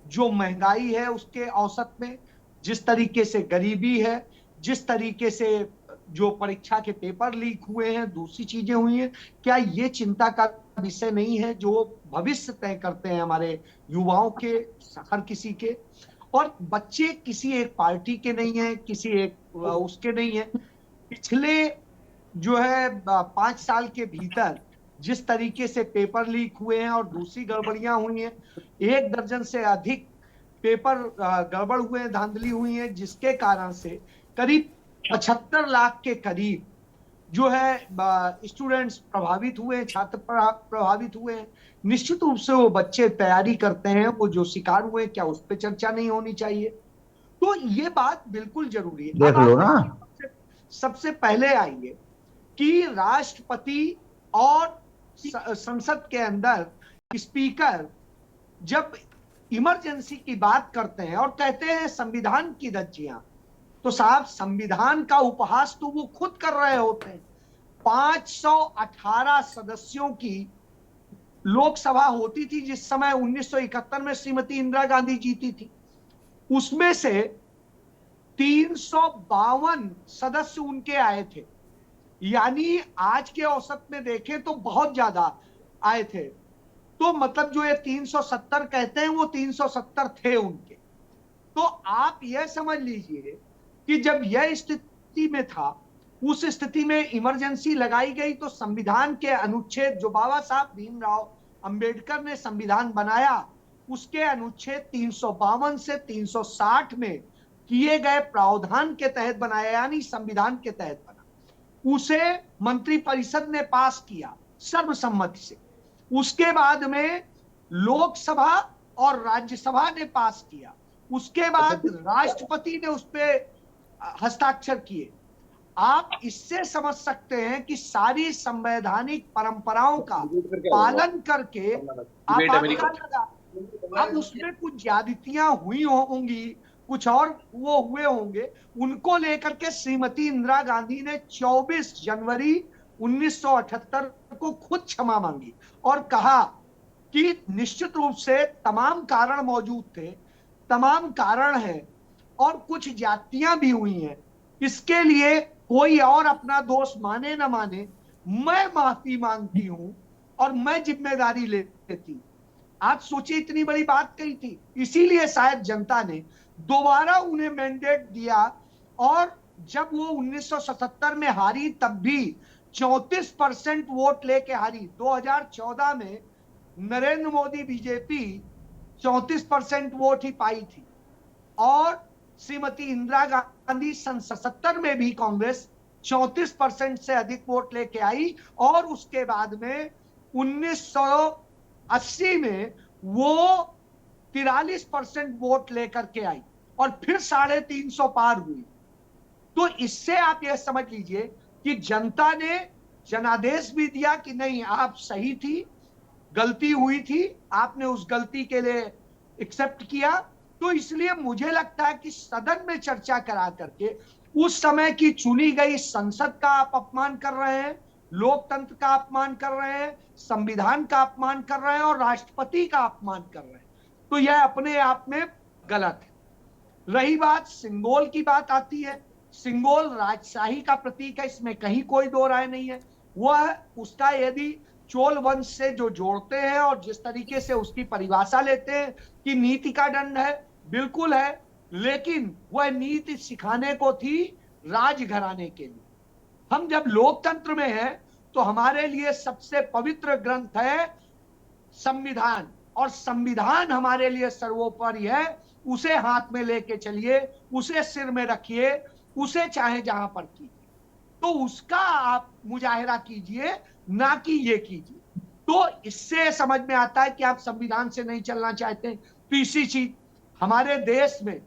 S10: जो महंगाई है उसके औसत में, जिस तरीके से गरीबी है, जिस तरीके से जो परीक्षा के पेपर लीक हुए हैं, दूसरी चीजें हुई हैं, क्या ये चिंता का विषय नहीं है जो भविष्य तय करते हैं हमारे युवाओं के, हर किसी के? और बच्चे किसी एक पार्टी के नहीं है, किसी एक उसके नहीं है। पिछले जो है 5 साल के भीतर जिस तरीके से पेपर लीक हुए हैं और दूसरी गड़बड़ियां हुई हैं, 1 दर्जन से अधिक पेपर गड़बड़ हुए हैं, धांधली हुई है, जिसके कारण से करीब 75 लाख के करीब जो है स्टूडेंट्स प्रभावित हुए हैं, छात्र प्रभावित हुए हैं। निश्चित रूप से वो बच्चे तैयारी करते हैं, वो जो शिकार हुए, क्या उस पर चर्चा नहीं होनी चाहिए? तो ये बात बिल्कुल जरूरी है।
S8: देख लो ना,
S10: सबसे पहले आइए कि राष्ट्रपति और संसद के अंदर स्पीकर जब इमरजेंसी की बात करते हैं और कहते हैं संविधान की धज्जियां, तो साहब संविधान का उपहास तो वो खुद कर रहे होते हैं। 518 सदस्यों की लोकसभा होती थी जिस समय 1971 में श्रीमती इंदिरा गांधी जीती थी। उसमें से 352 सदस्य उनके आए थे, यानी आज के औसत में देखें तो बहुत ज्यादा आए थे। तो मतलब जो ये 370 कहते हैं वो 370 थे उनके। तो आप यह समझ लीजिए कि जब यह स्थिति में था, उस स्थिति में इमरजेंसी लगाई गई, तो संविधान के अनुच्छेद जो बाबा साहब भीमराव अंबेडकर ने संविधान बनाया, उसके अनुच्छेद 352 से 360 में किए गए प्रावधान के तहत बनाया, यानी संविधान के तहत बना। उसे मंत्रिपरिषद ने पास किया सर्वसम्मति से। उसके बाद में लोकसभा और राज्यसभा ने पास किया। उसके बाद राष्ट्रपति ने उस पर हस्ताक्षर किए। आप इससे समझ सकते हैं कि सारी संवैधानिक परंपराओं का पालन करके अब उसमें कुछ ज्यादतियां हुई होंगी, कुछ और वो हुए होंगे, उनको लेकर के श्रीमती इंदिरा गांधी ने 24 जनवरी 1978 को खुद क्षमा मांगी और कहा कि निश्चित रूप से तमाम कारण मौजूद थे, तमाम कारण हैं और कुछ जातियां भी हुई हैं। इसके लिए कोई और अपना दोष माने न माने, मैं माफी मांगती हूं और मैं जिम्मेदारी लेती। आप सोचिए, इतनी बड़ी बात कही थी, इसीलिए शायद जनता ने दोबारा उन्हें मैंडेट दिया। और जब वो 1977 में हारी, तब भी 34% वोट लेके हारी। 2014 में नरेंद्र मोदी बीजेपी 34% वोट ही पाई थी और श्रीमती इंदिरा गांधी सन 77 में भी कांग्रेस 34% से अधिक वोट लेके आई और उसके बाद में 1980 में वो 43% वोट लेकर के आई और फिर 350 पार हुई। तो इससे आप यह समझ लीजिए कि जनता ने जनादेश भी दिया कि नहीं, आप सही थी, गलती हुई थी, आपने उस गलती के लिए एक्सेप्ट किया। तो इसलिए मुझे लगता है कि सदन में चर्चा करा करके उस समय की चुनी गई संसद का आप अपमान कर रहे हैं, लोकतंत्र का अपमान कर रहे हैं, संविधान का अपमान कर रहे हैं और राष्ट्रपति का अपमान कर रहे हैं। तो यह अपने आप में गलत है। रही बात सिंगोल की, बात आती है, सिंगोल राजशाही का प्रतीक है, इसमें कहीं कोई दो राय नहीं है। वह उसका यदि चोल वंश से जो जोड़ते हैं और जिस तरीके से उसकी परिभाषा लेते हैं कि नीति का दंड है, बिल्कुल है, लेकिन वह नीति सिखाने को थी राजघराने के लिए। हम जब लोकतंत्र में हैं तो हमारे लिए सबसे पवित्र ग्रंथ है संविधान और संविधान हमारे लिए सर्वोपरि है। उसे हाथ में लेके चलिए, उसे सिर में रखिए, उसे चाहे जहां पर कीजिए। तो उसका आप मुजाहिरा कीजिए, ना कि ये कीजिए। तो इससे समझ में आता है कि आप संविधान से नहीं चलना चाहते। तीसरी चीज, हमारे देश में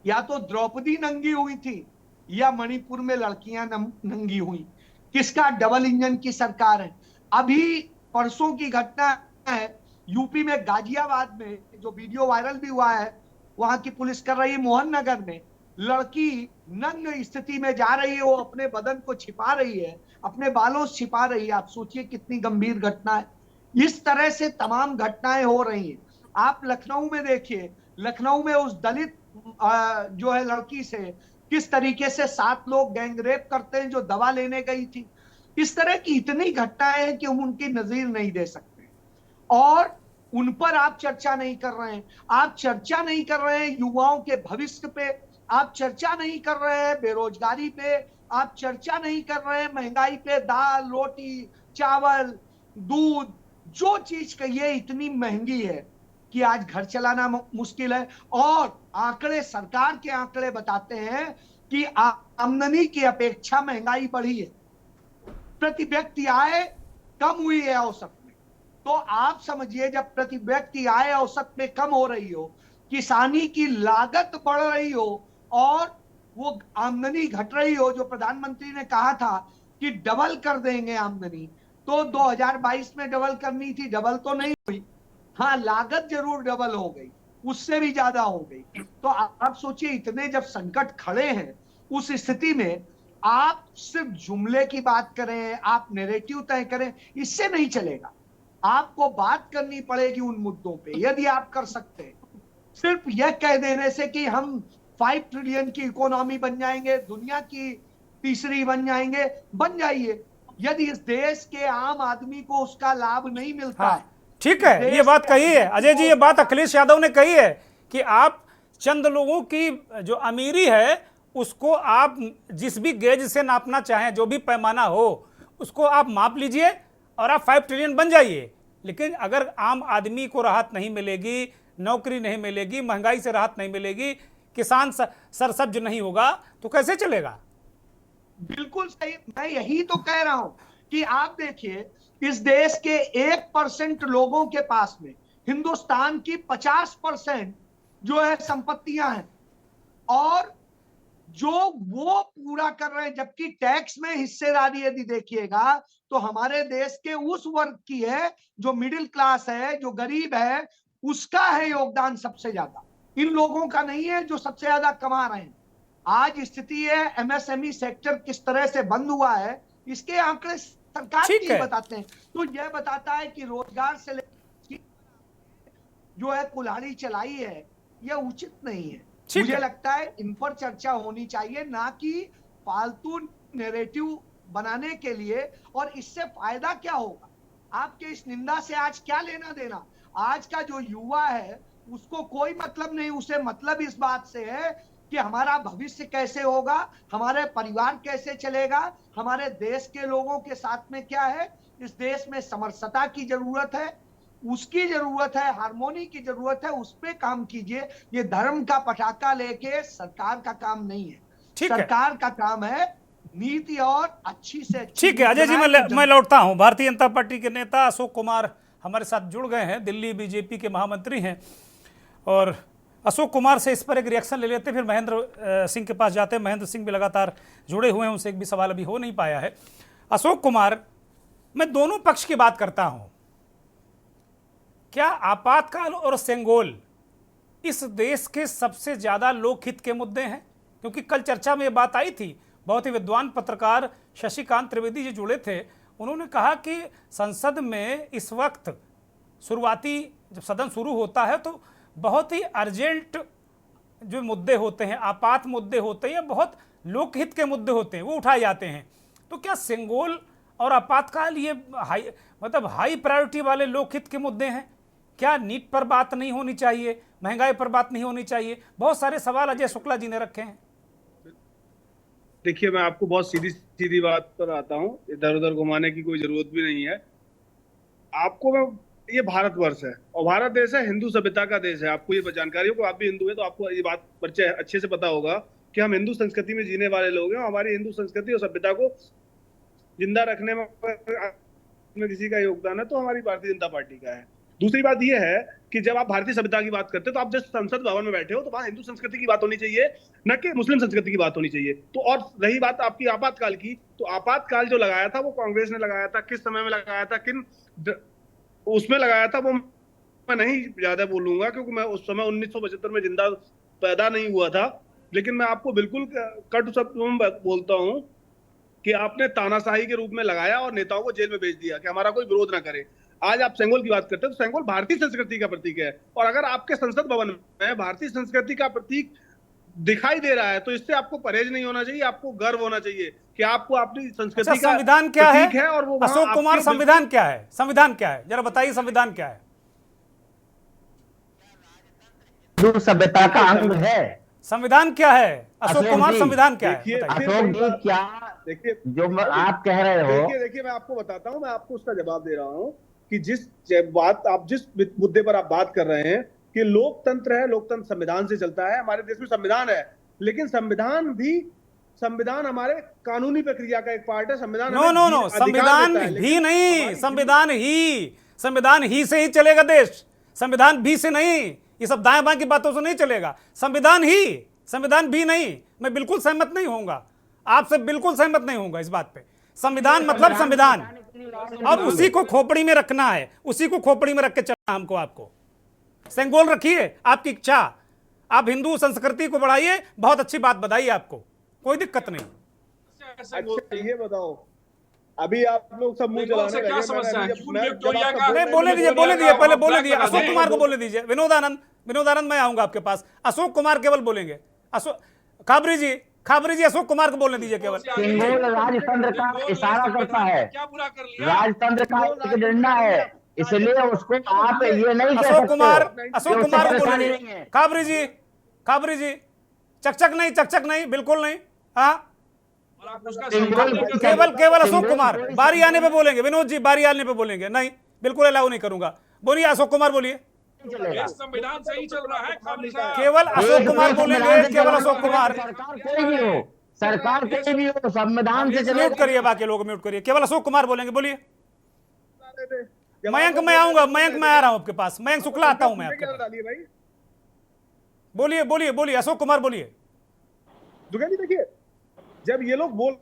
S10: या तो द्रौपदी नंगी हुई थी या मणिपुर में लड़कियां नंगी हुई। किसका डबल इंजन की सरकार है। अभी परसों की घटना है यूपी में गाजियाबाद में, जो वीडियो वायरल भी हुआ है, वहां की पुलिस कर रही है, मोहन नगर में लड़की नग्न स्थिति में जा रही है, वो अपने बदन को छिपा रही है, अपने बालों से छिपा रही है। आप सोचिए कितनी गंभीर घटना है। इस तरह से तमाम घटनाएं हो रही हैं। आप लखनऊ में देखिए, लखनऊ में उस दलित जो है लड़की से किस तरीके से 7 लोग गैंगरेप करते हैं जो दवा लेने गई थी। इस तरह की इतनी घटनाएं हैं कि हम उनकी नजीर नहीं दे सकते और उन पर आप चर्चा नहीं कर रहे हैं। आप चर्चा नहीं कर रहे हैं युवाओं के भविष्य पे, आप चर्चा नहीं कर रहे हैं बेरोजगारी पे, आप चर्चा नहीं कर रहे हैं महंगाई पे। दाल, रोटी, चावल, दूध, जो चीज कहिए इतनी महंगी है कि आज घर चलाना मुश्किल है। और आंकड़े, सरकार के आंकड़े बताते हैं कि आमदनी की अपेक्षा महंगाई बढ़ी है, प्रति व्यक्ति आय कम हुई है औसत में। तो आप समझिए जब प्रति व्यक्ति आय औसत में कम हो रही हो, किसानी की लागत बढ़ रही हो और वो आमदनी घट रही हो, जो प्रधानमंत्री ने कहा था कि डबल कर देंगे आमदनी, तो 2022 में डबल करनी थी, डबल तो नहीं हुई। हाँ, लागत जरूर डबल हो गई, उससे भी ज्यादा हो गई। तो आप सोचिए इतने जब संकट खड़े हैं, उस स्थिति में आप सिर्फ जुमले की बात करें, आप नैरेटिव तय करें, इससे नहीं चलेगा। आपको बात करनी पड़ेगी उन मुद्दों पे। यदि आप कर सकते हैं सिर्फ यह कह देने से कि हम 5 ट्रिलियन की इकोनॉमी बन जाएंगे, दुनिया की तीसरी बन जाएंगे, बन जाइए। यदि इस देश के आम आदमी को उसका लाभ नहीं मिलता है,
S1: ठीक है, ये बात कही है अजय जी, ये बात अखिलेश यादव ने कही है कि आप चंद लोगों की जो अमीरी है उसको आप जिस भी गेज से नापना चाहें, जो भी पैमाना हो उसको आप माप लीजिए और आप 5 ट्रिलियन बन जाइए। लेकिन अगर आम आदमी को राहत नहीं मिलेगी, नौकरी नहीं मिलेगी, महंगाई से राहत नहीं मिलेगी, किसान सरसब्ज नहीं होगा, तो कैसे चलेगा।
S10: बिल्कुल सही, मैं यही तो कह रहा हूं कि आप देखिए इस देश के 1% लोगों के पास में हिंदुस्तान की 50% जो है संपत्तियां हैं और जो वो पूरा कर रहे हैं, जबकि टैक्स में हिस्सेदारी यदि देखिएगा तो हमारे देश के उस वर्ग की है जो मिडिल क्लास है, जो गरीब है, उसका है योगदान सबसे ज्यादा। इन लोगों का नहीं है जो सबसे ज्यादा कमा रहे हैं। आज स्थिति है एमएसएमई सेक्टर किस तरह से बंद हुआ है, इसके आंकड़े सरकार की बताते हैं। तो यह बताता है कि रोजगार से जो है कुल्हाड़ी चलाई है, यह उचित नहीं है। मुझे लगता है इन पर चर्चा होनी चाहिए, ना कि फालतू नैरेटिव बनाने के लिए। और इससे फायदा क्या होगा, आपके इस निंदा से आज क्या लेना देना। आज का जो युवा है उसको कोई मतलब नहीं, उसे मतलब इस बात से है कि हमारा भविष्य कैसे होगा, हमारे परिवार कैसे चलेगा, हमारे देश के लोगों के साथ में क्या है। इस देश में समरसता की जरूरत है, उसकी जरूरत है, हार्मोनी की जरूरत है, उस पे काम कीजिए। ये धर्म का पटाखा लेके सरकार का काम नहीं है। सरकार का काम है नीति और अच्छी से अच्छी।
S1: ठीक है अजय जी, मैं लौटता हूं। भारतीय जनता पार्टी के नेता अशोक कुमार हमारे साथ जुड़ गए हैं, दिल्ली बीजेपी के महामंत्री हैं, और अशोक कुमार से इस पर एक रिएक्शन ले लेते हैं, फिर महेंद्र सिंह के पास जाते हैं। महेंद्र सिंह भी लगातार जुड़े हुए हैं, उनसे एक भी सवाल अभी हो नहीं पाया है। अशोक कुमार, मैं दोनों पक्ष की बात करता हूं। क्या आपातकाल और सेंगोल इस देश के सबसे ज्यादा लोकहित के मुद्दे हैं? क्योंकि कल चर्चा में यह बात आई थी, बहुत ही विद्वान पत्रकार शशिकांत त्रिवेदी जी जुड़े थे, उन्होंने कहा कि संसद में इस वक्त शुरुआती जब सदन शुरू होता है तो बहुत ही अर्जेंट जो मुद्दे होते हैं, आपात मुद्दे होते हैं, बहुत लोकहित के मुद्दे होते हैं, वो उठाए जाते हैं। तो क्या सेंगोल और आपातकाल ये हाई प्रायोरिटी वाले लोकहित के मुद्दे हैं? क्या नीट पर बात नहीं होनी चाहिए, महंगाई पर बात नहीं होनी चाहिए? बहुत सारे सवाल अजय शुक्ला जी ने रखे हैं।
S11: देखिए, मैं आपको बहुत सीधी सीधी बात पर आता हूँ, इधर उधर घुमाने की कोई जरूरत भी नहीं है आपको। मैं ये भारतवर्ष है और भारत देश है, हिंदू सभ्यता का देश है। आपको ये जानकारी हो, आप भी हिंदू है तो आपको ये बात अच्छे से पता होगा कि हम हिंदू संस्कृति में जीने वाले लोग हैं, हमारी हिंदू संस्कृति और सभ्यता को जिंदा रखने में किसी का योगदान है तो हमारी भारतीय जनता पार्टी का है। दूसरी बात यह है कि जब आप भारतीय सभ्यता की बात करते हो तो आप जिस संसद भवन में बैठे हो तो वहां हिंदू संस्कृति की बात होनी चाहिए, न कि मुस्लिम संस्कृति की बात होनी चाहिए। तो और रही बात आपकी आपातकाल की, तो आपातकाल जो लगाया था वो कांग्रेस ने लगाया था, किस समय में लगाया था, किन उसमें लगाया था वो मैं नहीं ज्यादा बोलूंगा क्योंकि मैं उस समय 1975 में जिंदा पैदा नहीं हुआ था। लेकिन मैं आपको बिल्कुल कट शब्दों में बोलता हूं कि आपने तानाशाही के रूप में लगाया और नेताओं को जेल में भेज दिया कि हमारा कोई विरोध ना करे। आज आप सेंगोल की बात करते हैं तो सेंगोल भारतीय संस्कृति का प्रतीक है, और अगर आपके संसद भवन में भारतीय संस्कृति का प्रतीक दिखाई दे रहा है तो इससे आपको परहेज नहीं होना चाहिए, आपको गर्व होना चाहिए कि आपको अपनी संस्कृति का
S1: संविधान क्या है
S11: और वो
S1: अशोक कुमार, संविधान क्या है? संविधान क्या है जरा बताइए, संविधान क्या है?
S8: हिंदू सभ्यता का अंग है।
S1: संविधान क्या है अशोक कुमार? संविधान क्या है?
S8: अशोक जी क्या
S11: देखिए
S8: जो आप कह रहे हो,
S11: देखिए मैं आपको बताता हूं, मैं आपको उसका जवाब दे रहा हूं कि जिस मुद्दे पर आप बात कर रहे हैं कि लोकतंत्र है, लोकतंत्र संविधान से चलता है, हमारे देश में संविधान है, लेकिन संविधान हमारे कानूनी प्रक्रिया का एक पार्ट है। संविधान
S1: नो संविधान भी नहीं, संविधान ही से ही चलेगा देश, संविधान भी से नहीं। ये सब दाएं बाएं की बातों से नहीं चलेगा। संविधान भी नहीं। मैं बिल्कुल सहमत नहीं होऊंगा, आपसे बिल्कुल सहमत नहीं होऊंगा इस बात पे। संविधान मतलब संविधान, और उसी को खोपड़ी में रखना है, उसी को खोपड़ी में रख के चलना हमको। आपको सेंगोल रखिए, आपकी इच्छा, आप हिंदू संस्कृति को बढ़ाइए, बहुत अच्छी बात बताइए, आपको कोई दिक्कत नहीं।
S11: अच्छा ये बताओ, अभी आप लोग सब मुंह चलाने लगे,
S1: बोले दीजिए पहले बोले दीजिए, अशोक कुमार को बोले दीजिए। विनोद आनंद मैं आऊंगा आपके पास। अशोक कुमार केवल बोलेंगे। खाबरी जी अशोक कुमार को बोलने दीजिए केवल।
S8: सेंगोल राजतंत्र का इशारा करता है, राजतंत्र का एक डंडा है, इसलिए उसको आप ये नहीं कह सकते।
S1: अशोक कुमार को बोलने दीजिए। खाबरी जी चकचक नहीं, बिल्कुल नहीं। हाँ केवल अशोक कुमार, बारी आने पे बोलेंगे। विनोद जी बारी आने पे बोलेंगे, नहीं बिल्कुल अलाउ नहीं करूंगा। बोलिए अशोक कुमार, बोलिए।
S7: संविधान सही चल रहा है,
S1: केवल अशोक कुमार बोलेंगे, केवल अशोक कुमार।
S8: सरकार कोई भी हो, संविधान से चले।
S1: म्यूट करिए, बाकी लोग म्यूट करिए, केवल अशोक कुमार बोलेंगे। बोलिए। मयंक मैं आऊंगा, मयंक मैं आ रहा हूं आपके पास, मयंक शुक्ला आता हूं मैं आपके पास। बोलिए अशोक कुमार बोलिए।
S11: देखिए जब ये लोग बोल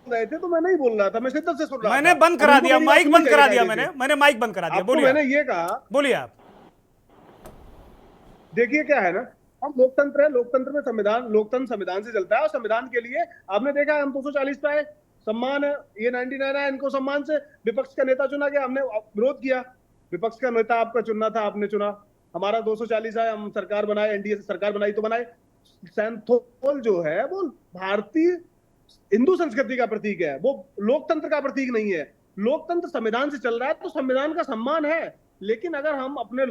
S11: रहे थे तो मैं नहीं बोल रहा था, मैं शिद्दत से सुन रहा था।
S1: मैंने बंद करा दिया, माइक बंद करा दिया, मैंने माइक बंद करा दिया। बोलिए।
S11: मैंने ये कहा,
S1: बोलिए आप। देखिए
S11: क्या है ना, हम लोकतंत्र है, लोकतंत्र में लोकतंत्र संविधान से चलता है, और संविधान के लिए आपने देखा हम 240 पे आए, सम्मान है, ये 99 है, इनको सम्मान से विपक्ष का नेता चुना गया, हमने विरोध किया। विपक्ष का नेता आपका चुनना था, आपने चुना, हमारा 240 आए, हम सरकार बनाए, एनडीए से सरकार बनाई तो बनाए। सेंथोल जो है वो भारतीय हिंदू संस्कृति का प्रतीक है, वो लोकतंत्र का प्रतीक नहीं है। लोकतंत्र संविधान से चल रहा है तो संविधान का सम्मान है, लेकिन अगर हम अपने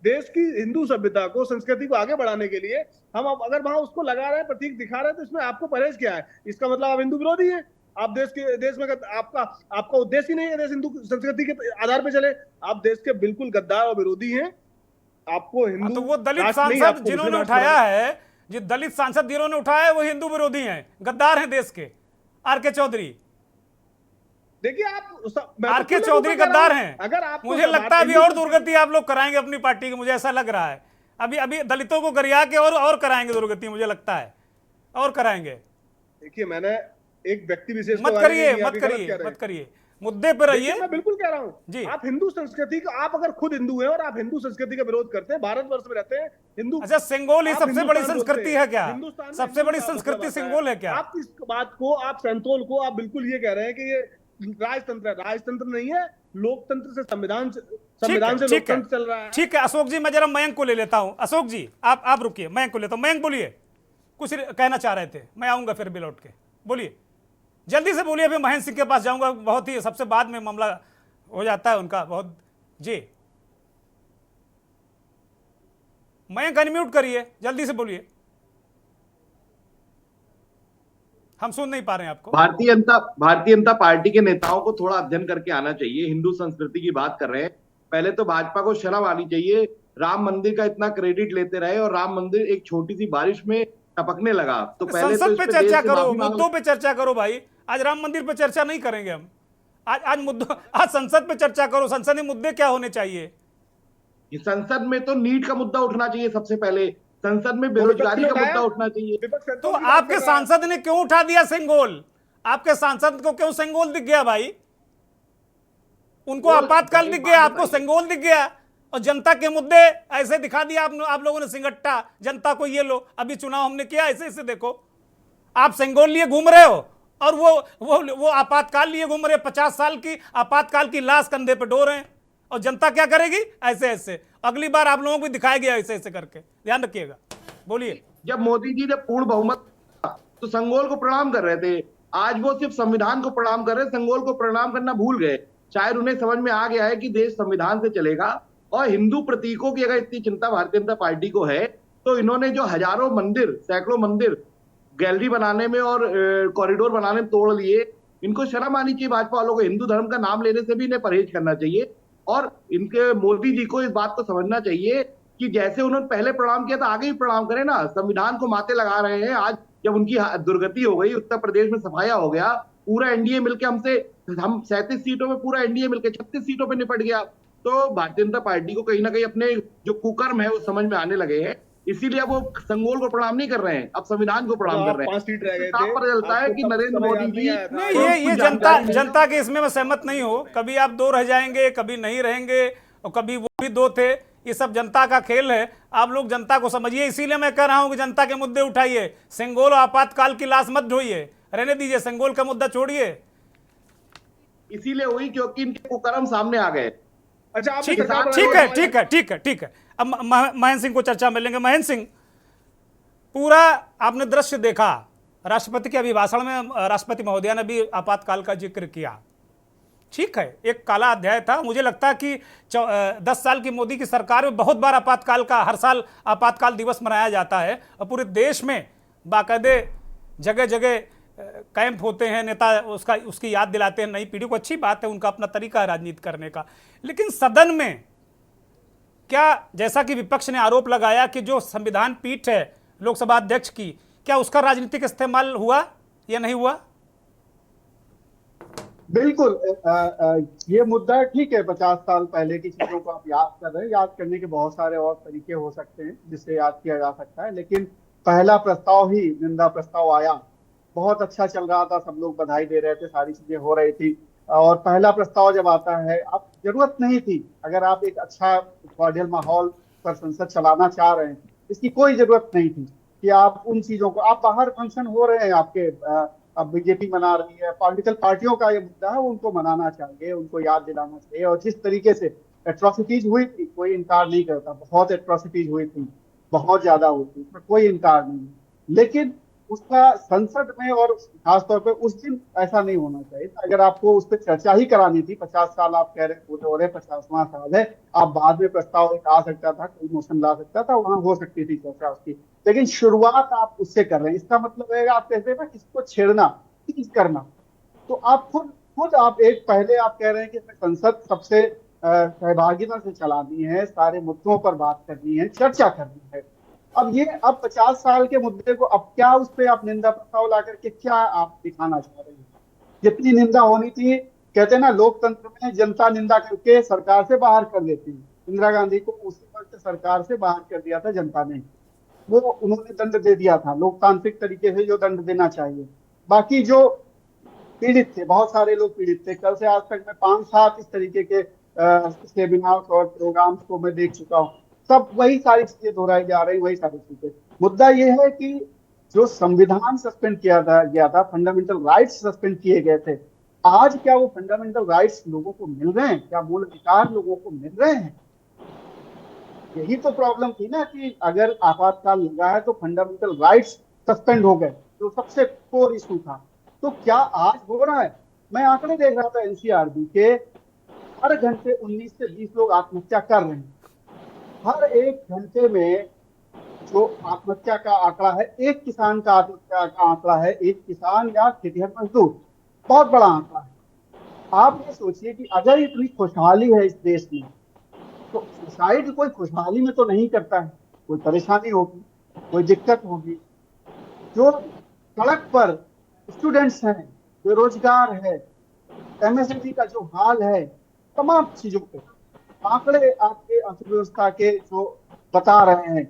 S11: देश की हिंदू सभ्यता को, संस्कृति को आगे बढ़ाने के लिए हम अगर वहां उसको लगा रहे हैं, प्रतीक दिखा रहे हैं, तो इसमें आपको परहेज क्या है? इसका मतलब आप हिंदू विरोधी हैं। आप देश में आपका उद्देश्य ही नहीं है देश हिंदू संस्कृति के आधार पर चले, आप देश के बिल्कुल गद्दार और विरोधी हैं। आपको हिंदू
S1: तो वो दलित सांसद जिन्होंने उठाया है, जो दलित सांसद जिन्होंने उठाया है, वो हिंदू विरोधी हैं, गद्दार हैं देश के। आर.के. चौधरी,
S11: देखिए आप
S1: आर.के. चौधरी गद्दार हैं।
S11: अगर आप
S1: मुझे लगता है अभी और दुर्गति आप लोग कराएंगे अपनी पार्टी की, मुझे ऐसा लग रहा है। अभी दलितों को गरिया के और कराएंगे दुर्गति, मुझे लगता है और कराएंगे।
S11: देखिए मैंने एक व्यक्ति विशेष
S1: मत करिए, मुद्दे पर रहिए।
S11: मैं बिल्कुल कह रहा हूं जी, आप हिंदू संस्कृति का, आप अगर खुद हिंदू हैं और आप हिंदू संस्कृति का विरोध करते हैं, भारतवर्ष में रहते हैं हिंदू।
S1: अच्छा, सेंगोल ही सबसे बड़ी संस्कृति है क्या? सबसे बड़ी संस्कृति सेंगोल है क्या?
S11: आप इस बात को, आप सेंथोल को आप बिल्कुल ये कह रहे हैं कि ये राजतंत्र है। राजतंत्र नहीं है, लोकतंत्र से संविधान से लोकतंत्र चल रहा है।
S1: ठीक है अशोक जी, मैं जरा मयंक को ले लेता हूं। अशोक जी आप रुकिए, मयंक को लेता हूं। मयंक बोलिए, कुछ कहना चाह रहे थे, मैं आऊंगा फिर भी लौट के। बोलिए, जल्दी से बोलिए, फिर महेंद्र सिंह के पास जाऊंगा, बहुत ही सबसे बाद में मामला हो जाता है उनका बहुत। जी मयंक अनम्यूट करिए, जल्दी से बोलिए, हम सुन नहीं पा रहे हैं आपको।
S12: भारतीय जनता पार्टी के नेताओं को थोड़ा अध्ययन करके आना चाहिए। हिंदू संस्कृति की बात कर रहे हैं, पहले तो भाजपा को शर्म आनी चाहिए। राम मंदिर का इतना क्रेडिट लेते रहे और राम मंदिर एक छोटी सी बारिश में टपकने लगा तो पहले तो
S1: संसद
S12: इस
S1: पे
S12: पे
S1: चर्चा
S12: देश से
S1: करो,
S12: माफी मांग
S1: मुद्दों पे चर्चा करो भाई। आज राम मंदिर पे चर्चा नहीं करेंगे हम। आज संसद पे चर्चा करो। संसदीय मुद्दे क्या होने चाहिए?
S12: संसद में तो नीट का मुद्दा उठना चाहिए सबसे पहले, संसद में बेरोजगारी का मुद्दा उठना चाहिए।
S1: तो आपके सांसद ने क्यों उठा दिया सेंगोल? आपके सांसद को क्यों सेंगोल दिख गया भाई? उनको आपातकाल दिख गया, आपको सेंगोल दिख गया। और जनता के मुद्दे ऐसे दिखा दिया आप लोगों ने सिंगट्टा जनता को, ये लो अभी चुनाव हमने किया, ऐसे ऐसे देखो। आप सेंगोल लिए घूम रहे हो और वो आपातकाल लिए घूम रहे। 50 साल की आपातकाल की लाश कंधे पे ढो रहे हैं और जनता क्या करेगी? ऐसे ऐसे। अगली बार आप लोगों को दिखाया गया ऐसे ऐसे करके, ध्यान रखिएगा। बोलिए।
S12: जब मोदी जी ने पूर्ण बहुमत तो संगोल को प्रणाम कर रहे थे, आज वो सिर्फ संविधान को प्रणाम कर रहे, संगोल को प्रणाम करना भूल गए। शायद उन्हें समझ में आ गया है कि देश संविधान से चलेगा और हिंदू प्रतीकों की अगर इतनी चिंता भारतीय जनता पार्टी को है तो इन्होंने जो हजारों मंदिर, सैकड़ों मंदिर गैलरी बनाने में और कॉरिडोर बनाने में तोड़ लिए, इनको शर्म आनी चाहिए भाजपा वालों को। हिंदू धर्म का नाम लेने से भी इन्हें परहेज करना चाहिए और इनके मोदी जी को इस बात को समझना चाहिए कि जैसे उन्होंने पहले प्रणाम किया था आगे भी प्रणाम करें ना। संविधान को माथे लगा रहे हैं। आज जब उनकी दुर्गति हो गई, उत्तर प्रदेश में सफाया हो गया, पूरा एनडीए मिलकर हम 37 सीटों में, पूरा एनडीए मिलकर 36 सीटों पे निपट गया। तो भारतीय जनता पार्टी को कहीं ना कहीं अपने जो कुकर्म है वो समझ में आने लगे हैं, इसीलिए अब वो संगोल को प्रणाम नहीं कर रहे हैं, अब संविधान को प्रणाम कर रहे हैं।
S11: 5 सीट रह गए
S12: साफ
S11: थे,
S12: पता चलता है कि नरेंद्र मोदी जी
S1: नहीं, ये जनता के इसमें मैं सहमत नहीं हूं। कभी आप 2 रह जाएंगे, कभी नहीं रहेंगे, और कभी वो भी 2 थे। ये सब जनता का खेल है। आप लोग जनता को समझिए। इसीलिए मैं कह रहा हूं कि जनता के मुद्दे उठाइए। सेंगोल और आपातकाल की लाश मत ढोइए, रहने दीजिए, सेंगोल का मुद्दा छोड़िए।
S12: इसीलिए हुई क्योंकि इनके कुकर्म सामने आ गए।
S11: अच्छा,
S1: ठीक है। अब महेंद्र सिंह को चर्चा में लेंगे। महेंद्र सिंह, पूरा आपने दृश्य देखा, राष्ट्रपति के अभिभाषण में राष्ट्रपति महोदया ने भी आपातकाल का जिक्र किया। ठीक है, एक काला अध्याय था। मुझे लगता है कि 10 साल की मोदी की सरकार में बहुत बार आपातकाल का, हर साल आपातकाल दिवस मनाया जाता है और पूरे देश में बाकायदे जगह जगह कैंप होते हैं, नेता उसकी याद दिलाते हैं नई पीढ़ी को। अच्छी बात है, उनका अपना तरीका है राजनीति करने का। लेकिन सदन में क्या, जैसा कि विपक्ष ने आरोप लगाया कि जो संविधान पीठ है लोकसभा अध्यक्ष की, क्या उसका राजनीतिक इस्तेमाल हुआ या नहीं हुआ?
S13: बिल्कुल। ये मुद्दा ठीक है, 50 साल पहले की चीजों को आप याद कर रहे हैं। याद करने के बहुत सारे और तरीके हो सकते हैं जिससे याद किया जा सकता है, लेकिन पहला प्रस्ताव ही निंदा प्रस्ताव आया। बहुत अच्छा चल रहा था, सब लोग बधाई दे रहे थे, सारी चीजें हो रही थी। और पहला प्रस्ताव जब आता है, अब जरूरत नहीं थी, अगर आप एक अच्छा कॉर्डियल माहौल पर संसद चलाना चाह रहे हैं, इसकी कोई जरूरत नहीं थी कि आप उन चीजों को, आप बाहर फंक्शन हो रहे हैं आपके, अब बीजेपी मना रही है, पॉलिटिकल पार्टियों का ये मुद्दा है, उनको मनाना चाहिए, उनको याद दिलाना चाहिए। और जिस तरीके से एट्रोसिटीज हुई थी, कोई इनकार नहीं करता, बहुत एट्रोसिटीज हुई थी, बहुत ज्यादा हुई थी, पर कोई इनकार नहीं। लेकिन उसका संसद में और खासतौर पर उस दिन ऐसा नहीं होना चाहिए। अगर आपको उस पर चर्चा ही करानी थी, 50 साल आप कह रहे हैं पूरे हो रहे, 50वां साल है, आप बाद में प्रस्ताव एक आ सकता था, कोई मोशन ला सकता था, वहां हो सकती थी चर्चा उसकी। लेकिन शुरुआत आप उससे कर रहे हैं, इसका मतलब है आप कहते हैं इसको छेड़ना, चीज करना। तो आप खुद आप एक पहले आप कह रहे हैं कि संसद सबसे सहभागिता से चलानी है, सारे मुद्दों पर बात करनी है, चर्चा करनी है। अब 50 साल के मुद्दे को अब क्या उस पर आप निंदा प्रस्ताव ला करके क्या आप दिखाना चाह रहे हैं? जितनी निंदा होनी थी, कहते हैं ना लोकतंत्र में जनता निंदा करके सरकार से बाहर कर देती है। इंदिरा गांधी को उसी वक्त सरकार से बाहर कर दिया था जनता ने, वो उन्होंने दंड दे दिया था लोकतांत्रिक तरीके से जो दंड देना चाहिए। बाकी जो पीड़ित थे, बहुत सारे लोग पीड़ित थे। कल से आज तक मैं 5-7 इस तरीके के सेमिनार और प्रोग्राम्स को मैं देख चुका हूँ, सब वही सारी चीजें दोहराई जा रही, वही सारी चीजें। मुद्दा ये है कि जो संविधान सस्पेंड किया गया था, फंडामेंटल राइट्स सस्पेंड किए गए थे, आज क्या वो फंडामेंटल राइट्स लोगों को मिल रहे हैं? क्या मूल अधिकार लोगों को मिल रहे हैं? यही तो प्रॉब्लम थी ना कि अगर आपातकाल लगा है तो फंडामेंटल राइट्स सस्पेंड हो गए, जो सबसे कोर इशू था। तो क्या आज हो रहा है? मैं आंकड़े देख रहा था एनसीआरबी के, हर घंटे 19 से 20 लोग आत्महत्या कर रहे हैं। हर एक घंटे में जो आत्महत्या का आंकड़ा है, एक किसान का आत्महत्या का आंकड़ा है, एक किसान या खेतिहर मजदूर, बहुत बड़ा आंकड़ा है। आप ये सोचिए कि अगर इतनी खुशहाली है इस देश में, तो सुसाइड कोई खुशहाली में तो नहीं करता है, कोई परेशानी होगी, कोई दिक्कत होगी, जो सड़क पर स्टूडेंट्स हैं, बेरोजगार है, एमएसएमई का जो हाल है, तमाम चीजों पे आंकड़े आपके अर्थव्यवस्था के जो बता रहे हैं,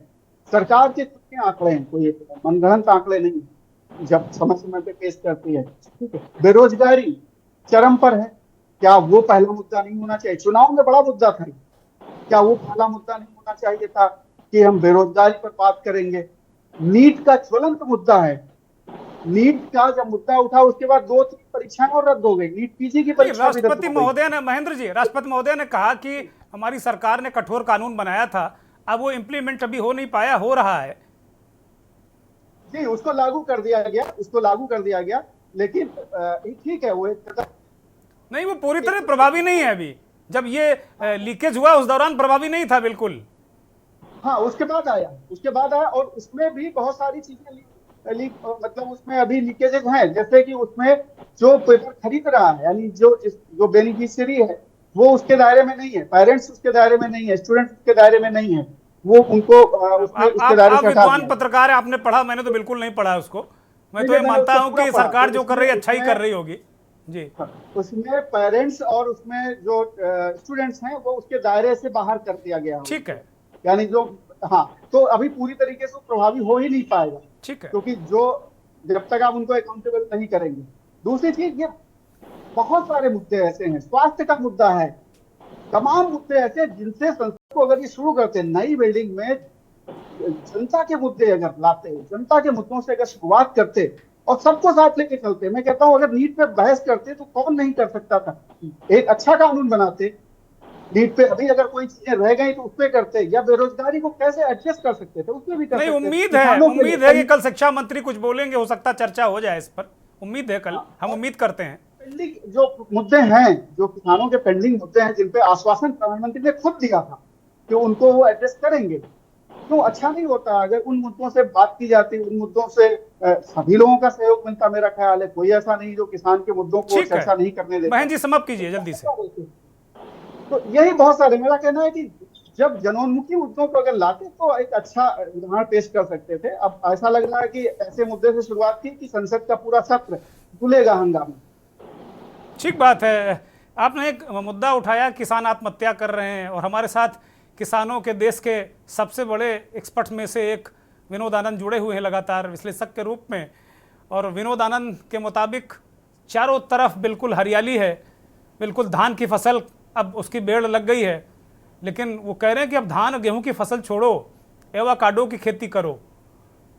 S13: सरकार के खुद के आंकड़े हैं, कोई मनगढ़ंत आंकड़े नहीं, जब समय समय पे पेश करती है। ठीक है, बेरोजगारी चरम पर है, क्या वो पहला मुद्दा नहीं होना चाहिए? चुनाव में बड़ा मुद्दा था, क्या वो पहला मुद्दा नहीं होना चाहिए था कि हम बेरोजगारी पर बात करेंगे? नीट का ज्वलंत मुद्दा है, नीट का जब मुद्दा उठा उसके बाद 2-3 परीक्षाएं और रद्द हो गई, नीट पीजी की परीक्षा भी रद्द
S1: राष्ट्रपति
S13: हो गई।
S1: महोदय ने, महेंद्र जी, राष्ट्रपति महोदय ने कहा कि हमारी सरकार ने कठोर कानून बनाया था, अब वो इम्प्लीमेंट अभी हो नहीं पाया, हो रहा है।
S13: जी, उसको लागू कर दिया गया, उसको लागू कर दिया गया, लेकिन ठीक है, वो एक कदम
S1: नहीं, वो पूरी तरह प्रभावी नहीं है अभी। जब ये लीकेज हुआ उस दौरान प्रभावी नहीं था बिल्कुल।
S13: हाँ, उसके बाद आया और उसमें भी बहुत सारी चीजें मतलब उसमें अभी लीकेजेस हैं, जैसे कि उसमें जो पेपर खरीद रहा है, यानी जो बेनिफिशियरी है वो उसके दायरे में नहीं है, पेरेंट्स उसके दायरे में नहीं है, स्टूडेंट्स उसके दायरे में नहीं है, वो उनको उसके दायरे से हटा
S1: विद्वान
S13: दिया।
S1: पत्रकार है, आपने पढ़ा, मैंने तो बिल्कुल नहीं पढ़ा उसको। मैं तो ये मानता हूं कि सरकार जो कर रही है अच्छा ही कर रही होगी जी।
S13: उसमें पेरेंट्स और उसमें जो स्टूडेंट्स हैं वो उसके दायरे से बाहर कर दिया गया।
S1: ठीक है,
S13: यानी जो, हाँ, तो अभी पूरी तरीके से प्रभावी हो ही नहीं पाएगा।
S1: ठीक है,
S13: क्योंकि जब तक आप उनको अकाउंटेबल नहीं करेंगे। दूसरी चीज, ये बहुत सारे मुद्दे ऐसे हैं, स्वास्थ्य का मुद्दा है, तमाम मुद्दे ऐसे जिनसे संसद को अगर ये शुरू करते, नई बिल्डिंग में जनता के मुद्दे अगर लाते, जनता के मुद्दों से अगर शुरुआत करते और सबको साथ लेके चलते, मैं कहता हूं अगर नीट पे बहस करते तो कौन नहीं कर सकता था, एक अच्छा कानून बनाते नीट पे, अभी अगर कोई चीजें रह गई तो उस पे करते, या बेरोजगारी को कैसे एडजस्ट कर सकते थे उसमें भी कर
S1: नहीं,
S13: सकते।
S1: उम्मीद है कि कल शिक्षा मंत्री कुछ बोलेंगे, हो सकता चर्चा हो जाए इस पर, उम्मीद है कल, हम उम्मीद करते हैं।
S13: पेंडिंग जो मुद्दे हैं, जो किसानों के पेंडिंग मुद्दे हैं, जिन पे आश्वासन प्रधानमंत्री ने खुद दिया था कि उनको वो एड्रेस करेंगे, तो अच्छा नहीं होता अगर उन मुद्दों से बात की जाती, उन मुद्दों से सभी लोगों का सहयोग मिलता। मेरा ख्याल है कोई ऐसा नहीं जो किसान के मुद्दों को चर्चा नहीं करने देता।
S1: बहन जी समाप्त कीजिए जल्दी से।
S13: तो यही बहुत सारे, मेरा कहना है कि जब जनोन्मुखी मुद्दों को अगर लाते तो एक अच्छा उदाहरण पेश कर सकते थे। अब ऐसा लग रहा है कि ऐसे मुद्दे से शुरुआत की कि संसद का पूरा सत्र खुलेगा हंगामा।
S1: ठीक बात है, आपने एक मुद्दा उठाया, किसान आत्महत्या कर रहे हैं, और हमारे साथ किसानों के देश के सबसे बड़े एक्सपर्ट में से एक विनोद आनंद जुड़े हुए हैं लगातार विश्लेषक के रूप में। और विनोद आनंद के मुताबिक चारों तरफ बिल्कुल हरियाली है, बिल्कुल धान की फसल अब उसकी बेड़ लग गई है, लेकिन वो कह रहे हैं कि अब धान और गेहूं की फसल छोड़ो, एवोकाडो की खेती करो।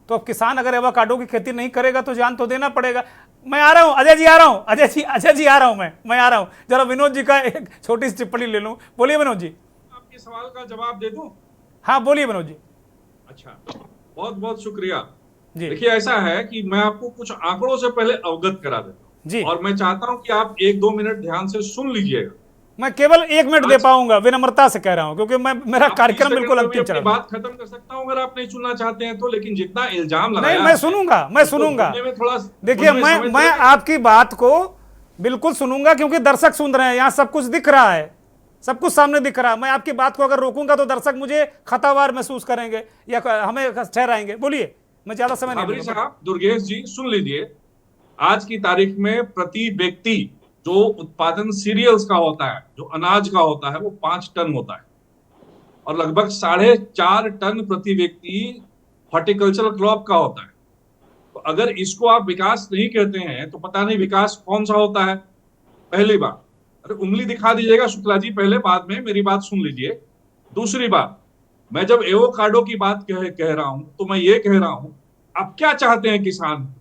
S1: तो अब किसान अगर एवोकाडो की खेती नहीं करेगा तो जान तो देना पड़ेगा। मैं आ रहा हूं, अजय जी आ रहा हूं, अजय जी आ रहा हूं, मैं आ रहा हूं, जरा विनोद जी का एक छोटी सी टिप्पणी ले लूं। बोलिए विनोद जी।
S7: आपके सवाल का जवाब दे दूं?
S1: हाँ बोलिए विनोद जी।
S7: अच्छा, बहुत बहुत शुक्रिया
S1: जी।
S7: देखिए, ऐसा है कि मैं आपको कुछ आंकड़ों से पहले अवगत करा देता हूं
S1: जी,
S7: और मैं चाहता हूं कि आप 1-2 मिनट ध्यान से सुन लीजिएगा।
S1: मैं केवल 1 मिनट दे पाऊंगा, विनम्रता से कह रहा हूं, क्योंकि मेरा कार्यक्रम बिल्कुल अंतिम चरण।
S7: बात खत्म कर सकता हूं अगर आप नहीं सुनना चाहते हैं तो, लेकिन जितना इल्जाम लगाया
S1: नहीं, मैं सुनूंगा। देखिए, मैं आपकी बात को बिल्कुल सुनूंगा, क्योंकि दर्शक सुन रहे हैं, यहाँ सब कुछ दिख रहा है, सब कुछ सामने दिख रहा है। मैं आपकी बात को अगर रोकूंगा तो दर्शक मुझे खतावार महसूस करेंगे या हमें ठहराएंगे। बोलिए, मैं ज्यादा समय नहीं लूंगा।
S7: साहब, दुर्गेश जी सुन लीजिए, आज की तारीख में प्रति व्यक्ति जो उत्पादन सीरियल्स का होता है, जो अनाज का होता है, वो 5 टन होता है, और लगभग 4.5 टन प्रति व्यक्ति हॉर्टिकल्चरल क्रॉप का होता है। तो अगर इसको आप विकास नहीं कहते हैं तो पता नहीं विकास कौन सा होता है। पहली बात, अरे उंगली दिखा दीजिएगा शुक्ला जी पहले, बाद में मेरी बात सुन लीजिए। दूसरी बात, मैं जब एवोकाडो की बात कह रहा हूं तो मैं ये कह रहा हूं, आप क्या चाहते हैं किसान